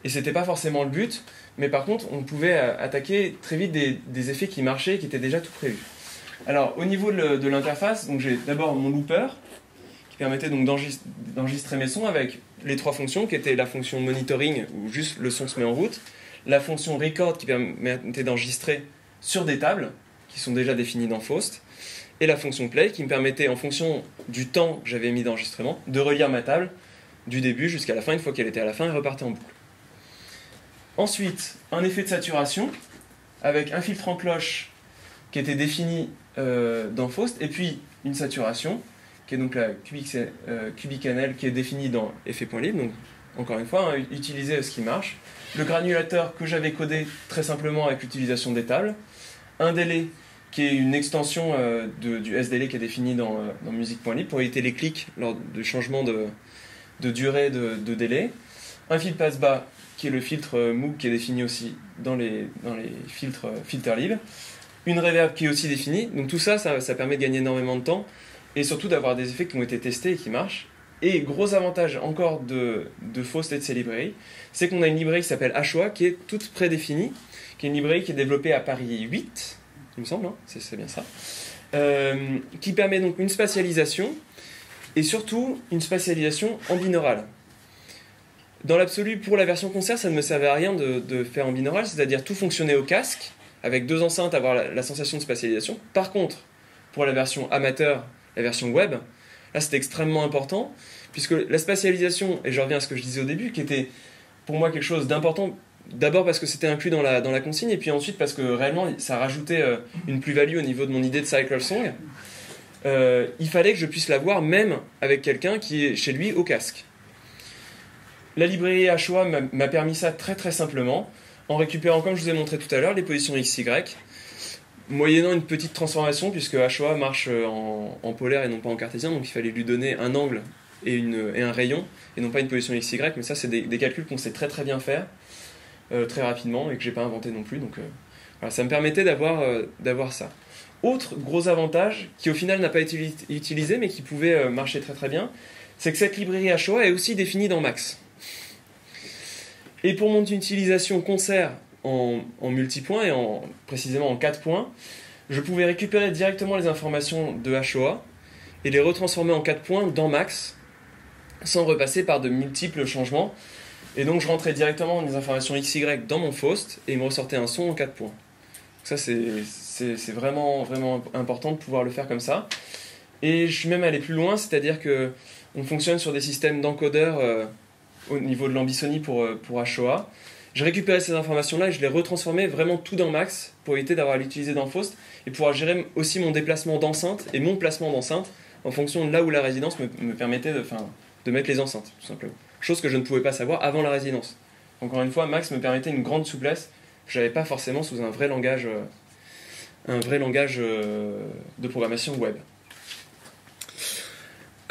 et ce n'était pas forcément le but, mais par contre, on pouvait attaquer très vite des effets qui marchaient, qui étaient déjà tout prévus. Alors, au niveau de l'interface, donc j'ai d'abord mon looper, qui permettait donc d'enregistrer mes sons avec les trois fonctions, qui étaient la fonction monitoring, où juste le son se met en route, la fonction record, qui permettait d'enregistrer sur des tables, qui sont déjà définies dans Faust, et la fonction play, qui me permettait, en fonction du temps que j'avais mis d'enregistrement, de relire ma table du début jusqu'à la fin. Une fois qu'elle était à la fin, elle repartait en boucle. Ensuite, un effet de saturation, avec un filtre en cloche qui était défini dans Faust, et puis une saturation, qui est donc la cubicanelle, qui est définie dans effet.lib. Donc, encore une fois, utiliser ce qui marche. Le granulateur que j'avais codé très simplement avec l'utilisation des tables. Un délai, qui est une extension du SDLay qui est défini dans music.lib pour éviter les clics lors du changement de durée de délai. Un fil passe-bas, qui est le filtre Moog qui est défini aussi dans les filtres lib. Une reverb qui est aussi définie. Donc tout ça permet de gagner énormément de temps et surtout d'avoir des effets qui ont été testés et qui marchent. Et gros avantage encore de Faust et de ses librairies, c'est qu'on a une librairie qui s'appelle HOA qui est toute prédéfinie, qui est une librairie qui est développée à Paris 8, il me semble, hein, c'est bien ça, qui permet donc une spatialisation, et surtout une spatialisation en binaural. Dans l'absolu, pour la version concert, ça ne me servait à rien de faire en binaural, c'est-à-dire tout fonctionnait au casque, avec 2 enceintes, avoir la sensation de spatialisation. Par contre, pour la version amateur, la version web, là c'était extrêmement important, puisque la spatialisation, et je reviens à ce que je disais au début, qui était pour moi quelque chose d'important, d'abord parce que c'était inclus dans la consigne, et puis ensuite parce que réellement ça rajoutait une plus-value au niveau de mon idée de cycle song. Il fallait que je puisse la voir même avec quelqu'un qui est chez lui au casque. La librairie HOA m'a permis ça très très simplement, en récupérant, comme je vous ai montré tout à l'heure, les positions XY, moyennant une petite transformation, puisque HOA marche en polaire et non pas en cartésien, donc il fallait lui donner un angle et un rayon, et non pas une position XY, mais ça c'est des calculs qu'on sait très très bien faire, très rapidement, et que j'ai pas inventé non plus, donc voilà, ça me permettait d'avoir ça. Autre gros avantage, qui au final n'a pas été utilisé, mais qui pouvait marcher très très bien, c'est que cette librairie HOA est aussi définie dans Max. Et pour mon utilisation concert en multipoint et précisément en 4 points, je pouvais récupérer directement les informations de HOA et les retransformer en 4 points dans Max sans repasser par de multiples changements. Et donc je rentrais directement les informations XY dans mon Faust et il me ressortait un son en 4 points. Ça c'est vraiment, vraiment important de pouvoir le faire comme ça. Et je suis même allé plus loin, c'est-à-dire qu'on fonctionne sur des systèmes d'encodeurs au niveau de l'ambissonie pour HOA. Je récupérais ces informations-là et je les retransformais vraiment tout dans Max pour éviter d'avoir à l'utiliser dans Faust et pouvoir gérer aussi mon déplacement d'enceinte et mon placement d'enceinte en fonction de là où la résidence me permettait de mettre les enceintes, tout simplement. Chose que je ne pouvais pas savoir avant la résidence. Encore une fois, Max me permettait une grande souplesse que je n'avais pas forcément sous un vrai langage de programmation web.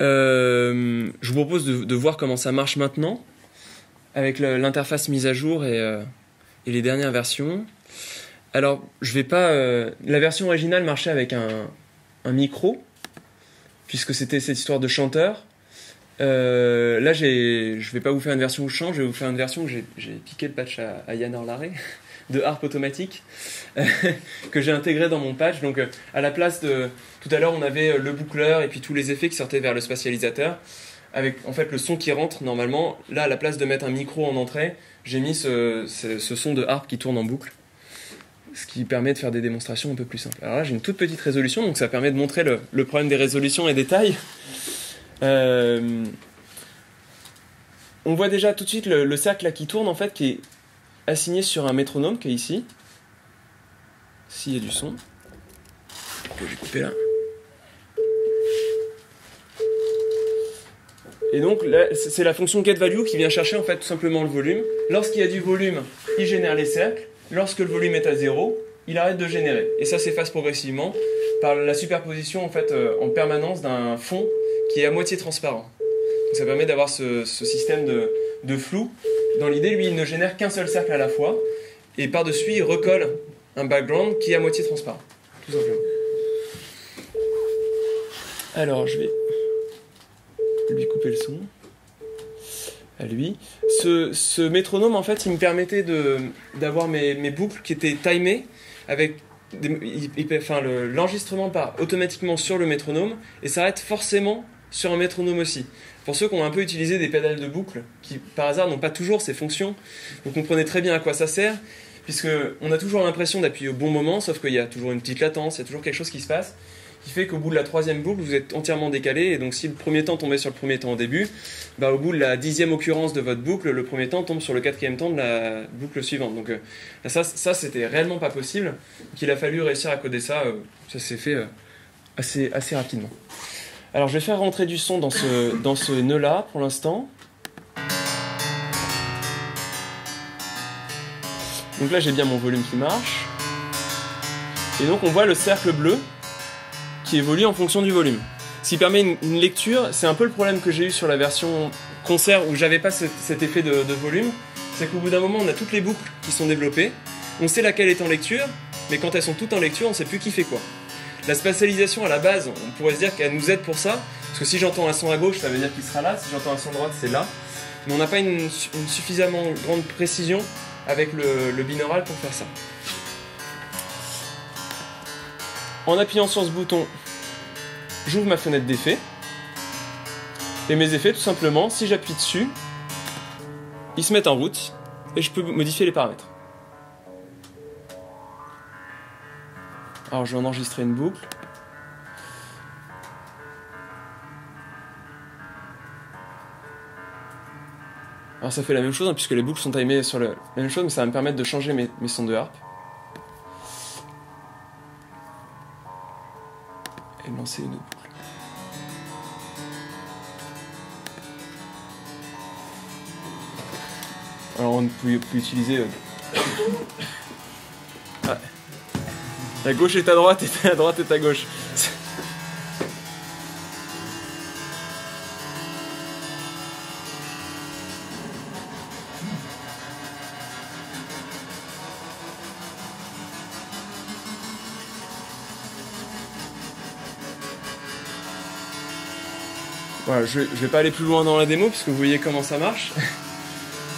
Je vous propose de voir comment ça marche maintenant avec l'interface mise à jour et les dernières versions. Alors, je vais pas. La version originale marchait avec un micro, puisque c'était cette histoire de chanteur. Là, je vais pas vous faire une version où je chante, je vais vous faire une version où j'ai piqué le patch à Yann Orlaré de harpe automatique que j'ai intégré dans mon patch. Donc, à la place de tout à l'heure, on avait le boucleur et puis tous les effets qui sortaient vers le spatialisateur, avec en fait le son qui rentre normalement. Là, à la place de mettre un micro en entrée, j'ai mis ce son de harpe qui tourne en boucle, ce qui permet de faire des démonstrations un peu plus simples. Alors là, j'ai une toute petite résolution, donc ça permet de montrer le problème des résolutions et des tailles. On voit déjà tout de suite le cercle là qui tourne, en fait, qui est assigné sur un métronome qui est ici. S'il y a du son. Que j'ai coupé là. Et donc là, c'est la fonction getValue qui vient chercher en fait tout simplement le volume. Lorsqu'il y a du volume, il génère les cercles. Lorsque le volume est à 0, il arrête de générer. Et ça s'efface progressivement par la superposition en fait en permanence d'un fond qui est à moitié transparent. Donc ça permet d'avoir ce système de flou. Dans l'idée, lui, il ne génère qu'un seul cercle à la fois. Et par-dessus, il recolle un background qui est à moitié transparent. Tout simplement. Alors, je vais lui couper le son. À lui. Ce métronome, en fait, il me permettait d'avoir mes boucles qui étaient timées avec l'enregistrement part automatiquement sur le métronome et s'arrête forcément sur un métronome aussi. Pour ceux qui ont un peu utilisé des pédales de boucle, qui par hasard n'ont pas toujours ces fonctions, vous comprenez très bien à quoi ça sert, puisqu'on a toujours l'impression d'appuyer au bon moment, sauf qu'il y a toujours une petite latence, il y a toujours quelque chose qui se passe, qui fait qu'au bout de la 3e boucle, vous êtes entièrement décalé, et donc si le premier temps tombait sur le premier temps au début, bah, au bout de la 10e occurrence de votre boucle, le premier temps tombe sur le 4e temps de la boucle suivante. Donc ça c'était réellement pas possible, donc il a fallu réussir à coder ça, ça s'est fait assez rapidement. Alors je vais faire rentrer du son dans ce nœud-là pour l'instant. Donc là j'ai bien mon volume qui marche. Et donc on voit le cercle bleu qui évolue en fonction du volume. Ce qui permet une lecture, c'est un peu le problème que j'ai eu sur la version concert où j'avais pas cet effet de volume, c'est qu'au bout d'un moment on a toutes les boucles qui sont développées, on sait laquelle est en lecture, mais quand elles sont toutes en lecture on sait plus qui fait quoi. La spatialisation à la base, on pourrait se dire qu'elle nous aide pour ça, parce que si j'entends un son à gauche, ça veut dire qu'il sera là, si j'entends un son à droite, c'est là. Mais on n'a pas une suffisamment grande précision avec le binaural pour faire ça. En appuyant sur ce bouton, j'ouvre ma fenêtre d'effets. Et mes effets, tout simplement, si j'appuie dessus, ils se mettent en route et je peux modifier les paramètres. Alors je vais en enregistrer une boucle. Alors ça fait la même chose, hein, puisque les boucles sont timées sur la même chose, mais ça va me permettre de changer mes sons de harpe. Et de lancer une autre boucle. Alors on peut utiliser... Ouais. La gauche est à droite et la droite est à gauche. Voilà, je vais pas aller plus loin dans la démo puisque vous voyez comment ça marche.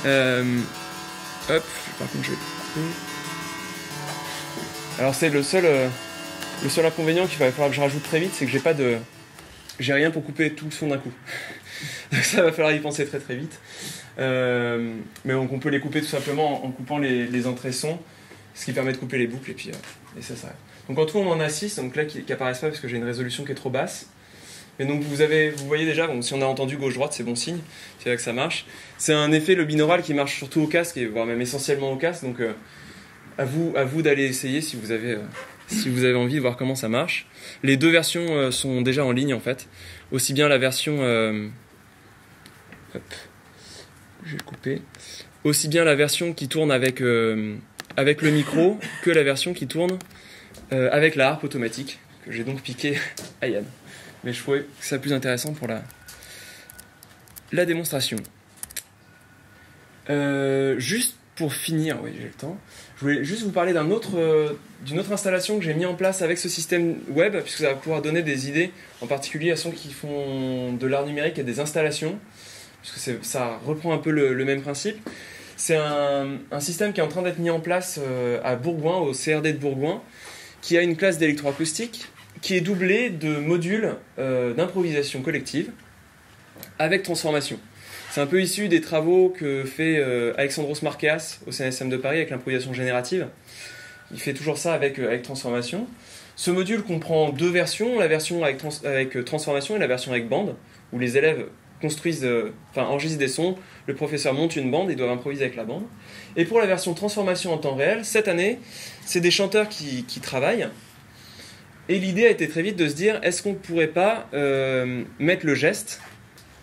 Hop, par contre je vais couper. Alors c'est le seul inconvénient qu'il va falloir que je rajoute très vite, c'est que j'ai rien pour couper tout le son d'un coup. Donc ça va falloir y penser très très vite. Mais donc on peut les couper tout simplement en coupant les entrées son, ce qui permet de couper les boucles et puis et ça s'arrête. Donc en tout on en a 6, donc là qui apparaissent pas parce que j'ai une résolution qui est trop basse. Et donc vous voyez déjà, bon, si on a entendu gauche-droite, c'est bon signe, c'est là que ça marche. C'est un effet, le binaural, qui marche surtout au casque, et voire même essentiellement au casque, donc à vous d'aller essayer si vous avez envie de voir comment ça marche. Les deux versions sont déjà en ligne en fait, aussi bien la version... hop, je vais couper. Aussi bien la version qui tourne avec le micro que la version qui tourne avec la harpe automatique, que j'ai donc piqué à Yann. Mais je trouvais que c'est plus intéressant pour la démonstration. Juste pour finir, oui j'ai le temps, je voulais juste vous parler d'une autre installation que j'ai mis en place avec ce système web, puisque ça va pouvoir donner des idées, en particulier à ceux qui font de l'art numérique et des installations, puisque ça reprend un peu le même principe. C'est un système qui est en train d'être mis en place à Bourgoin, au CRD de Bourgoin, qui a une classe d'électroacoustique, qui est doublé de modules d'improvisation collective avec transformation. C'est un peu issu des travaux que fait Alexandros Markeas au CNSM de Paris avec l'improvisation générative. Il fait toujours ça avec transformation. Ce module comprend deux versions, la version avec transformation et la version avec bande, où les élèves enregistrent des sons, le professeur monte une bande, ils doivent improviser avec la bande. Et pour la version transformation en temps réel, cette année, c'est des chanteurs qui travaillent. Et l'idée a été très vite de se dire, est-ce qu'on ne pourrait pas mettre le geste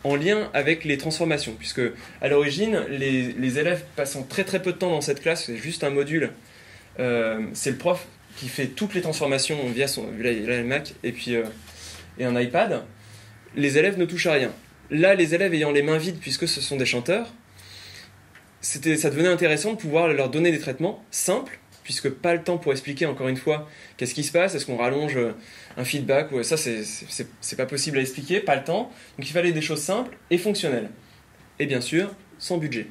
en lien avec les transformations, puisque à l'origine, les élèves passant très très peu de temps dans cette classe, c'est juste un module, c'est le prof qui fait toutes les transformations via le Mac et un iPad, les élèves ne touchent à rien. Là, les élèves ayant les mains vides, puisque ce sont des chanteurs, ça devenait intéressant de pouvoir leur donner des traitements simples, puisque pas le temps pour expliquer encore une fois qu'est-ce qui se passe, est-ce qu'on rallonge un feedback, ou ça c'est pas possible à expliquer, pas le temps, donc il fallait des choses simples et fonctionnelles. Et bien sûr, sans budget.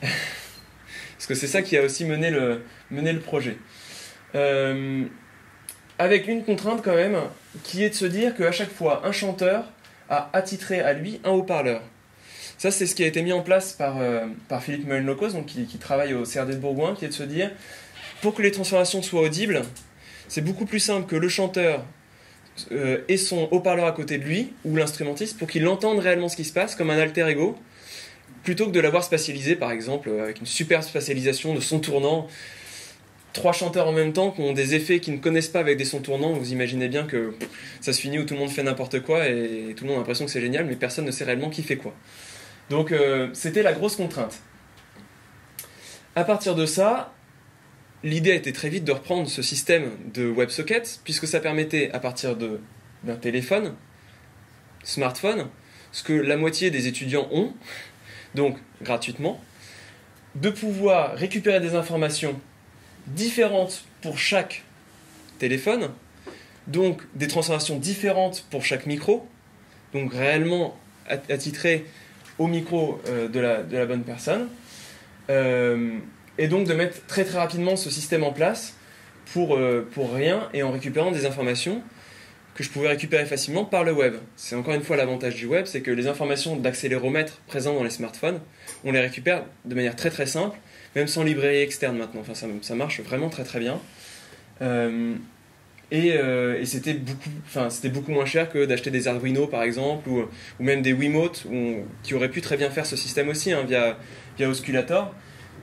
Parce que c'est ça qui a aussi mené le projet. Avec une contrainte quand même, qui est de se dire qu'à chaque fois, un chanteur a attitré à lui un haut-parleur. Ça, c'est ce qui a été mis en place par Philippe Moël-Locos, donc qui travaille au CRD de Bourgoin, qui est de se dire, pour que les transformations soient audibles, c'est beaucoup plus simple que le chanteur ait son haut-parleur à côté de lui, ou l'instrumentiste, pour qu'il entende réellement ce qui se passe, comme un alter ego, plutôt que de l'avoir spatialisé, par exemple, avec une super spatialisation de son tournant. 3 chanteurs en même temps qui ont des effets qu'ils ne connaissent pas avec des sons tournants, vous imaginez bien que ça se finit où tout le monde fait n'importe quoi, et tout le monde a l'impression que c'est génial, mais personne ne sait réellement qui fait quoi. Donc c'était la grosse contrainte. À partir de ça, l'idée a été très vite de reprendre ce système de WebSocket, puisque ça permettait, à partir d'un téléphone, smartphone, ce que la moitié des étudiants ont, donc gratuitement, de pouvoir récupérer des informations différentes pour chaque téléphone, donc des transformations différentes pour chaque micro, donc réellement attitré au micro de la bonne personne, et donc de mettre très très rapidement ce système en place pour rien et en récupérant des informations que je pouvais récupérer facilement par le web. C'est encore une fois l'avantage du web, c'est que les informations d'accéléromètre présentes dans les smartphones, on les récupère de manière très très simple, même sans librairie externe maintenant. Enfin, ça marche vraiment très très bien. Et c'était beaucoup moins cher que d'acheter des Arduino par exemple, ou même des Wiimote qui auraient pu très bien faire ce système aussi hein, via Osculator.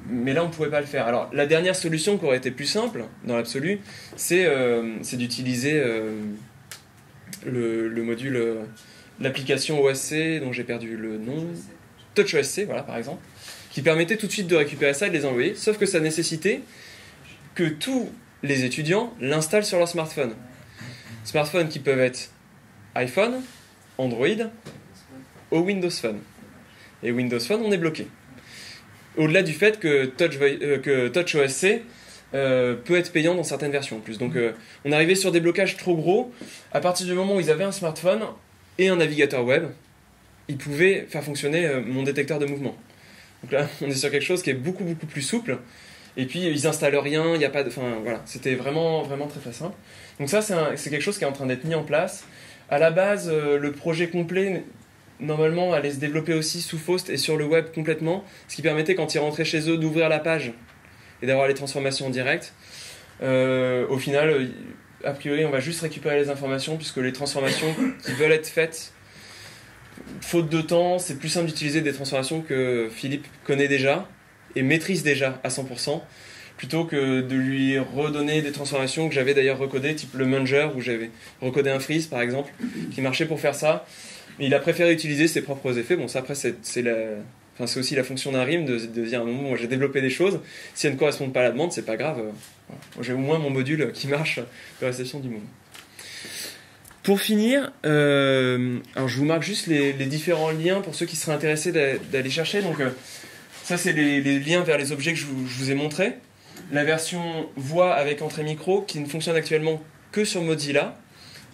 Mais là, on ne pouvait pas le faire. Alors, la dernière solution qui aurait été plus simple, dans l'absolu, c'est d'utiliser le module, l'application OSC, dont j'ai perdu le nom, TouchOSC, voilà, par exemple, qui permettait tout de suite de récupérer ça et de les envoyer, sauf que ça nécessitait que tous les étudiants l'installent sur leur smartphone. Smartphones qui peuvent être iPhone, Android ou Windows Phone. Et Windows Phone, on est bloqué. Au-delà du fait que TouchOSC peut être payant dans certaines versions en plus. Donc on arrivait sur des blocages trop gros. À partir du moment où ils avaient un smartphone et un navigateur web, ils pouvaient faire fonctionner mon détecteur de mouvement. Donc là, on est sur quelque chose qui est beaucoup beaucoup plus souple. Et puis ils installent rien, il n'y a pas de... Enfin voilà, c'était vraiment, vraiment très très simple. Donc ça, c'est quelque chose qui est en train d'être mis en place. À la base, le projet complet, normalement, allait se développer aussi sous Faust et sur le web complètement, ce qui permettait, quand ils rentraient chez eux, d'ouvrir la page et d'avoir les transformations en direct. Au final, a priori, on va juste récupérer les informations, puisque les transformations qui veulent être faites, faute de temps, c'est plus simple d'utiliser des transformations que Philippe connaît déjà et maîtrise déjà à 100%, plutôt que de lui redonner des transformations que j'avais d'ailleurs recodées, type le Munger, où j'avais recodé un freeze par exemple, qui marchait pour faire ça. Mais il a préféré utiliser ses propres effets. Bon, ça après, c'est aussi la fonction d'un RIM, de dire à un moment, moi, j'ai développé des choses, si elles ne correspondent pas à la demande, c'est pas grave. Voilà. J'ai au moins mon module qui marche de réception du mouvement. Pour finir, alors je vous marque juste les différents liens pour ceux qui seraient intéressés d'aller chercher. Donc, ça, c'est les liens vers les objets que je vous ai montrés. La version voix avec entrée micro qui ne fonctionne actuellement que sur Mozilla.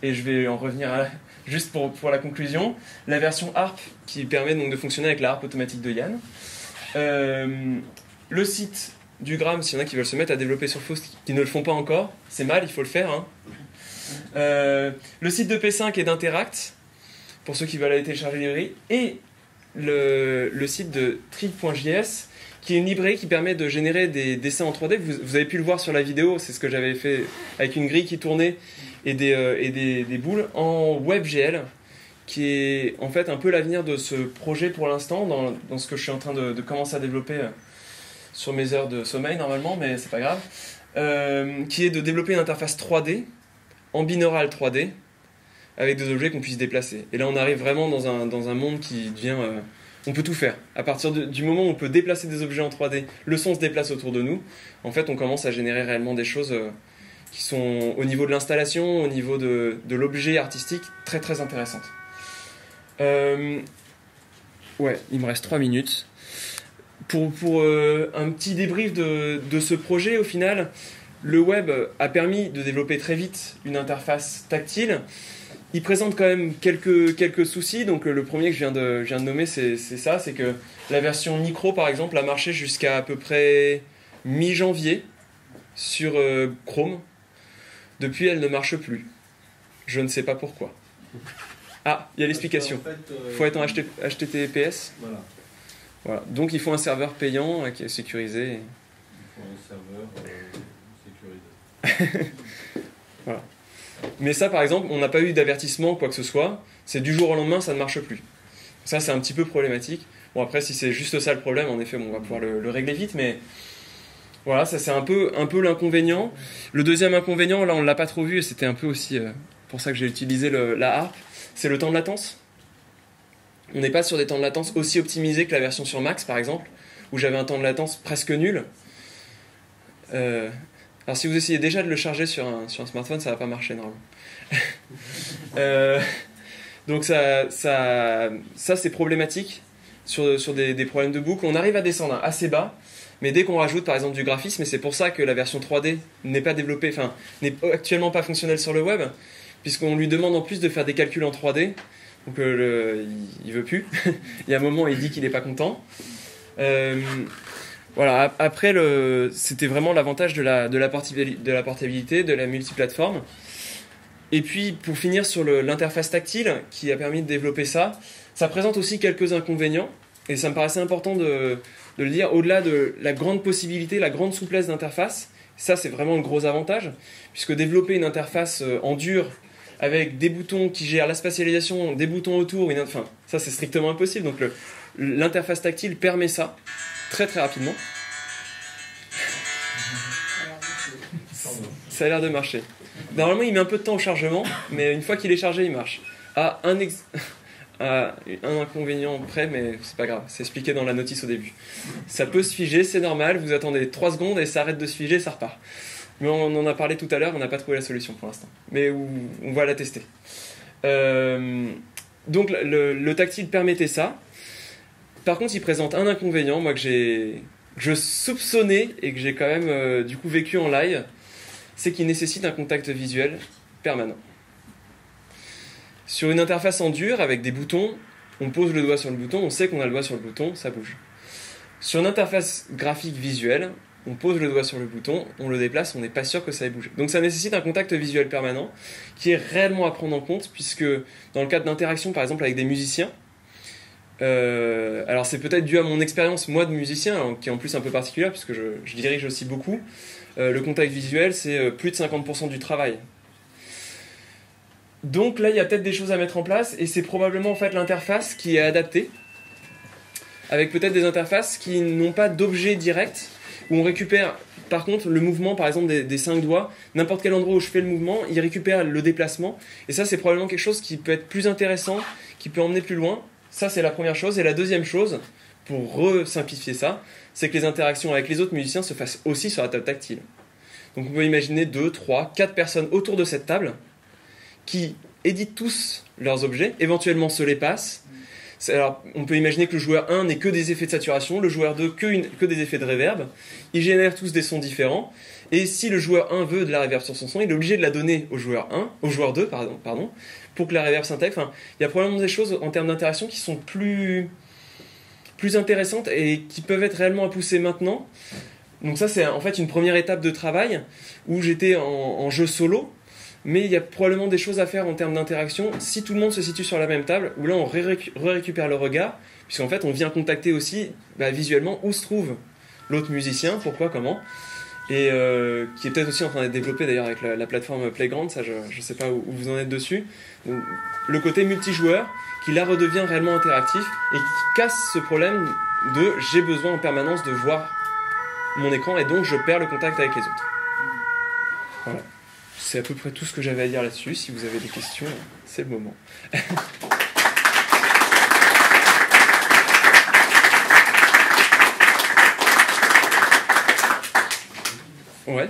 Et je vais en revenir juste pour la conclusion. La version ARP qui permet donc de fonctionner avec la harpe automatique de Yann. Le site du Gram, s'il y en a qui veulent se mettre à développer sur Faust, qui ne le font pas encore, c'est mal, il faut le faire. Hein. Le site de P5 et d'Interact, pour ceux qui veulent aller télécharger les librairies. Et le site de Trig.js, qui est une librairie qui permet de générer des dessins en 3D. Vous avez pu le voir sur la vidéo, c'est ce que j'avais fait avec une grille qui tournait et des boules en WebGL, qui est en fait un peu l'avenir de ce projet pour l'instant, dans ce que je suis en train de commencer à développer sur mes heures de sommeil normalement, mais c'est pas grave, qui est de développer une interface 3D, en binaural 3D, avec des objets qu'on puisse déplacer. Et là on arrive vraiment dans un monde qui devient... on peut tout faire. À partir du moment où on peut déplacer des objets en 3D, le son se déplace autour de nous, en fait on commence à générer réellement des choses qui sont au niveau de l'installation, au niveau de l'objet artistique, très très intéressantes. Ouais, il me reste 3 minutes. Pour un petit débrief de ce projet, au final, le web a permis de développer très vite une interface tactile. Il présente quand même quelques soucis. Donc le premier que je viens de nommer, c'est ça, c'est que la version micro, par exemple, a marché jusqu'à à peu près mi-janvier sur Chrome. Depuis, elle ne marche plus. Je ne sais pas pourquoi. Ah, il y a l'explication. Il faut être en HTTPS. Voilà. Donc il faut un serveur payant qui est sécurisé. Il faut un serveur sécurisé. Voilà. Mais ça, par exemple, on n'a pas eu d'avertissement, quoi que ce soit. C'est du jour au lendemain, ça ne marche plus. Ça, c'est un petit peu problématique. Bon, après, si c'est juste ça le problème, en effet, on va pouvoir le régler vite, mais voilà, ça c'est un peu l'inconvénient. Le deuxième inconvénient, là, on ne l'a pas trop vu, et c'était un peu aussi pour ça que j'ai utilisé la harpe, c'est le temps de latence. On n'est pas sur des temps de latence aussi optimisés que la version sur Max, par exemple, où j'avais un temps de latence presque nul. Alors si vous essayez déjà de le charger sur un smartphone, ça va pas marcher normalement. Donc ça c'est problématique sur des problèmes de boucle. On arrive à descendre assez bas, mais dès qu'on rajoute par exemple du graphisme, et c'est pour ça que la version 3D n'est pas développée, enfin n'est actuellement pas fonctionnelle sur le web, puisqu'on lui demande en plus de faire des calculs en 3D. Donc il veut plus. Il y a un moment il dit qu'il n'est pas content. Voilà, après, c'était vraiment l'avantage de la portabilité, de la multiplateforme. Et puis, pour finir sur l'interface tactile, qui a permis de développer ça, ça présente aussi quelques inconvénients, et ça me paraissait important de le dire, au-delà de la grande possibilité, la grande souplesse d'interface, ça c'est vraiment le gros avantage, puisque développer une interface en dur, avec des boutons qui gèrent la spatialisation, des boutons autour, enfin, ça c'est strictement impossible, donc l'interface tactile permet ça, très très rapidement. Ça a l'air de marcher. Normalement, il met un peu de temps au chargement, mais une fois qu'il est chargé, il marche. Ah, un inconvénient près, mais c'est pas grave, c'est expliqué dans la notice au début. Ça peut se figer, c'est normal, vous attendez 3 secondes et ça arrête de se figer, ça repart. Mais on en a parlé tout à l'heure, on n'a pas trouvé la solution pour l'instant. Mais on va la tester. Donc le tactile permettait ça. Par contre, il présente un inconvénient, moi que je soupçonnais et que j'ai quand même du coup vécu en live, c'est qu'il nécessite un contact visuel permanent. Sur une interface en dur, avec des boutons, on pose le doigt sur le bouton, on sait qu'on a le doigt sur le bouton, ça bouge. Sur une interface graphique visuelle, on pose le doigt sur le bouton, on le déplace, on n'est pas sûr que ça ait bougé. Donc ça nécessite un contact visuel permanent, qui est réellement à prendre en compte, puisque dans le cadre d'interaction, par exemple, avec des musiciens, alors c'est peut-être dû à mon expérience, moi, de musicien, qui est en plus un peu particulière, puisque je dirige aussi beaucoup. Le contact visuel, c'est plus de 50% du travail. Donc là, il y a peut-être des choses à mettre en place, et c'est probablement en fait l'interface qui est adaptée, avec peut-être des interfaces qui n'ont pas d'objet direct, où on récupère par contre le mouvement, par exemple des 5 doigts, n'importe quel endroit où je fais le mouvement, il récupère le déplacement, et ça c'est probablement quelque chose qui peut être plus intéressant, qui peut emmener plus loin. Ça c'est la première chose, et la deuxième chose, pour re-simplifier ça, c'est que les interactions avec les autres musiciens se fassent aussi sur la table tactile. Donc on peut imaginer 2, 3, 4 personnes autour de cette table qui éditent tous leurs objets, éventuellement se les passent. Alors, on peut imaginer que le joueur 1 n'ait que des effets de saturation, le joueur 2 que des effets de reverb. Ils génèrent tous des sons différents. Et si le joueur 1 veut de la reverb sur son son, il est obligé de la donner au joueur 2, pour que la reverb s'intègre. Enfin, il y a probablement des choses en termes d'interaction qui sont plus intéressantes et qui peuvent être réellement à pousser maintenant. Donc ça, c'est en fait une première étape de travail où j'étais en jeu solo. Mais il y a probablement des choses à faire en termes d'interaction si tout le monde se situe sur la même table, où là on récupère le regard, puisqu'en fait on vient contacter aussi visuellement où se trouve l'autre musicien, pourquoi, comment, et qui est peut-être aussi en train d'être développé d'ailleurs avec la plateforme Playground, ça je ne sais pas où vous en êtes dessus. Donc, le côté multijoueur qui là redevient réellement interactif et qui casse ce problème de j'ai besoin en permanence de voir mon écran et donc je perds le contact avec les autres. Voilà. C'est à peu près tout ce que j'avais à dire là-dessus. Si vous avez des questions, c'est le moment. Ouais. Ouais,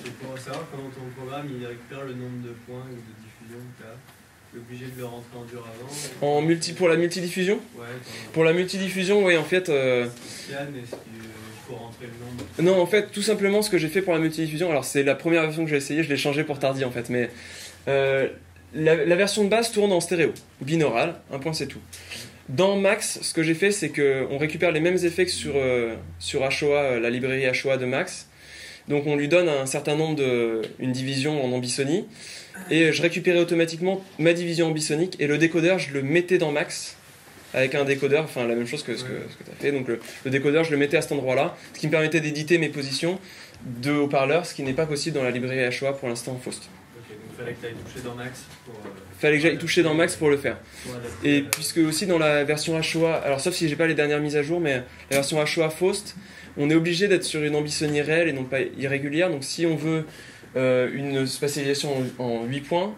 c'est pour savoir comment ton programme il récupère le nombre de points ou de diffusion que tu as. Tu es obligé de le rentrer en dur avant. Pour la multidiffusion ? Ouais. Pour la multidiffusion, oui, en fait. Scan, est-ce qu'il faut rentrer le nombre ? Non, en fait, tout simplement, ce que j'ai fait pour la multidiffusion, alors c'est la première version que j'ai essayée, je l'ai changée pour Tardy en fait, mais la version de base tourne en stéréo, binaural, un point c'est tout. Dans Max, ce que j'ai fait, c'est qu'on récupère les mêmes effets que sur HOA, la librairie HOA de Max. Donc on lui donne un certain nombre une division en ambisonique, et je récupérais automatiquement ma division ambisonique, et le décodeur, je le mettais dans Max, avec un décodeur, enfin la même chose que ce que tu as fait. Donc le décodeur, je le mettais à cet endroit-là, ce qui me permettait d'éditer mes positions de haut-parleur, ce qui n'est pas possible dans la librairie HOA pour l'instant en Faust. Ok, donc il fallait que tu ailles toucher dans Max pour... Fallait que j'aille toucher dans Max pour le faire. Et puisque aussi dans la version HOA, alors sauf si j'ai pas les dernières mises à jour, mais la version HOA Faust, on est obligé d'être sur une ambisonie réelle et non pas irrégulière. Donc si on veut une spatialisation en 8 points,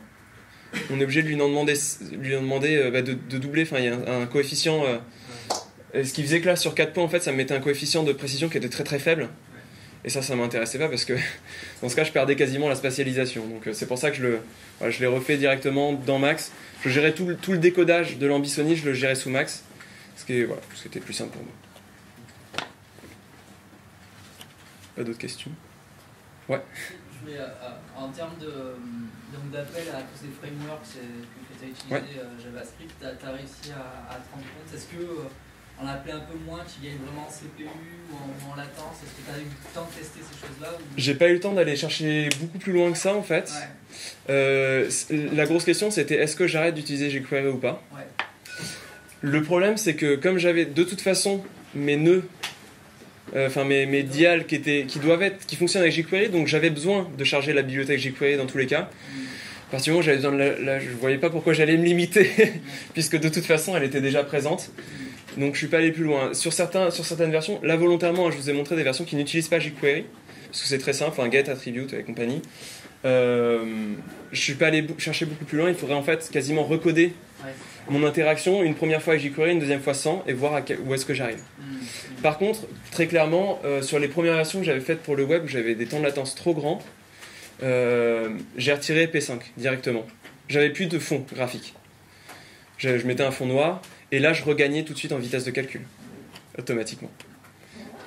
on est obligé de lui en demander de doubler. Enfin, il y a un coefficient. Ce qui faisait que là, sur 4 points, en fait, ça me mettait un coefficient de précision qui était très très faible. Et ça m'intéressait pas parce que dans ce cas, je perdais quasiment la spatialisation. Donc c'est pour ça que je l'ai refait directement dans Max. Je gérais tout le décodage de l'ambisonie, je le gérais sous Max. Ce qui était plus simple pour moi. Pas d'autres questions ? Ouais. Je voulais, en termes d'appel à tous ces frameworks que tu as utilisés, JavaScript, tu as réussi à te rendre compte. Est-ce que en appeler un peu moins, qui gagne vraiment en CPU ou en latence? Est-ce que tu as eu le temps de tester ces choses-là ou... J'ai pas eu le temps d'aller chercher beaucoup plus loin que ça en fait. La grosse question c'était est-ce que j'arrête d'utiliser jQuery ou pas? Le problème c'est que comme j'avais de toute façon mes nœuds, mes dials qui fonctionnent avec jQuery, donc j'avais besoin de charger la bibliothèque jQuery dans tous les cas. À partir du moment où j'avais besoin de je voyais pas pourquoi j'allais me limiter puisque de toute façon elle était déjà présente. Donc je suis pas allé plus loin. Sur certaines versions, là volontairement, je vous ai montré des versions qui n'utilisent pas jQuery parce que c'est très simple, get, attribute et compagnie. Je suis pas allé chercher beaucoup plus loin. Il faudrait en fait quasiment recoder mon interaction une première fois avec jQuery, une deuxième fois sans, et voir où est-ce que j'arrive. Par contre, très clairement, sur les premières versions que j'avais faites pour le web, où j'avais des temps de latence trop grands, j'ai retiré P5 directement. J'avais plus de fond graphique. Je mettais un fond noir. Et là, je regagnais tout de suite en vitesse de calcul, automatiquement.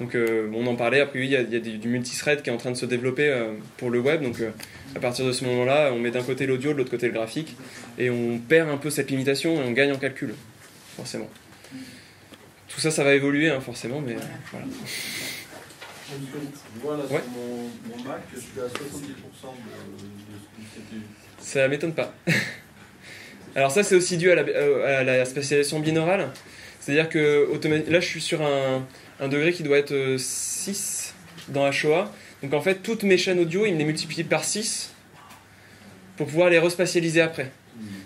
Donc, on en parlait. Après, il y a du multithread qui est en train de se développer pour le web. Donc, à partir de ce moment-là, on met d'un côté l'audio, de l'autre côté le graphique. Et on perd un peu cette limitation et on gagne en calcul, forcément. Tout ça, ça va évoluer, hein, forcément, mais voilà. Je vois là sur mon Mac que je suis à 70% de CPU. Ça m'étonne pas. Alors ça c'est aussi dû à la spatialisation binaurale, c'est-à-dire que là je suis sur un degré qui doit être 6 dans HOA, donc en fait toutes mes chaînes audio il me les multiplie par 6 pour pouvoir les respatialiser après.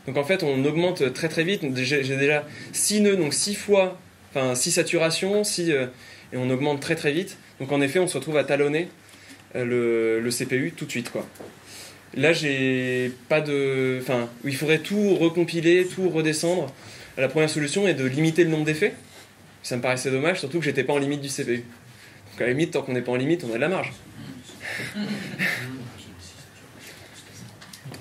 Donc en fait on augmente très très vite, j'ai déjà 6 nœuds, donc 6 fois, 6 saturations, et on augmente très très vite, donc en effet on se retrouve à talonner le CPU tout de suite quoi. Là, j'ai pas de... il faudrait tout recompiler, tout redescendre. La première solution est de limiter le nombre d'effets. Ça me paraissait dommage, surtout que j'étais pas en limite du CPU. Donc à la limite, tant qu'on n'est pas en limite, on a de la marge.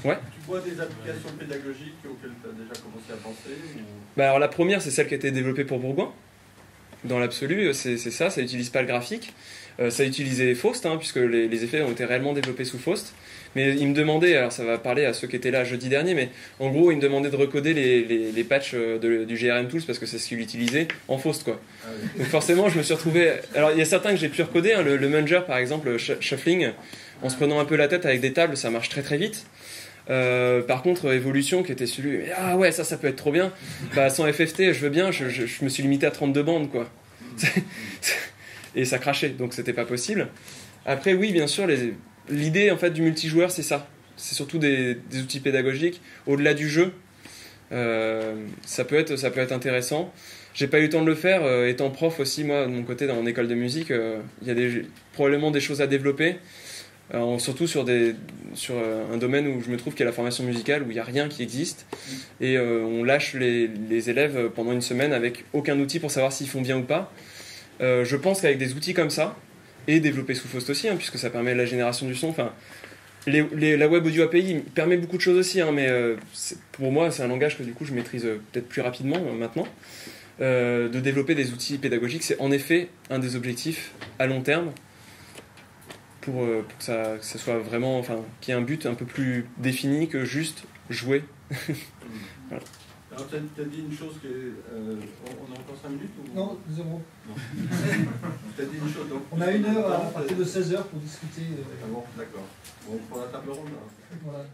Ouais. Tu vois des applications pédagogiques auxquelles tu as déjà commencé à penser ou... Alors la première, c'est celle qui a été développée pour Bourgoin. Dans l'absolu, c'est ça n'utilise pas le graphique. Ça utilisait Faust, puisque les effets ont été réellement développés sous Faust. Mais il me demandait, alors ça va parler à ceux qui étaient là jeudi dernier, mais en gros il me demandait de recoder les patchs du GRM Tools parce que c'est ce qu'il utilisait en Faust quoi. Ah oui. Donc forcément je me suis retrouvé... Alors il y a certains que j'ai pu recoder, le Munger par exemple, le shuffling, en se prenant un peu la tête avec des tables, ça marche très très vite. Par contre Evolution qui était celui, ah ouais ça peut être trop bien, sans FFT je veux bien, je me suis limité à 32 bandes quoi. Et ça crachait, donc c'était pas possible. Après oui bien sûr l'idée en fait du multijoueur c'est ça, c'est surtout des outils pédagogiques au-delà du jeu. Ça peut être intéressant. J'ai pas eu le temps de le faire, étant prof aussi moi de mon côté dans mon école de musique, il y a probablement des choses à développer, surtout sur un domaine où je me trouve qui est la formation musicale où il n'y a rien qui existe et on lâche les élèves pendant une semaine avec aucun outil pour savoir s'ils font bien ou pas. Je pense qu'avec des outils comme ça et développé sous Faust aussi, puisque ça permet la génération du son. La Web Audio API permet beaucoup de choses aussi, mais pour moi, c'est un langage que du coup je maîtrise peut-être plus rapidement maintenant. De développer des outils pédagogiques, c'est en effet un des objectifs à long terme pour que ça soit vraiment, qu'il y ait un but un peu plus défini que juste jouer. Voilà. Alors, tu as dit une chose on a encore 5 minutes ou... Non, 0. Tu as dit une chose. Donc, on a 1 heure à partir de 16h pour discuter. Ah bon, d'accord. Bon, pour la table ronde. Là. Voilà.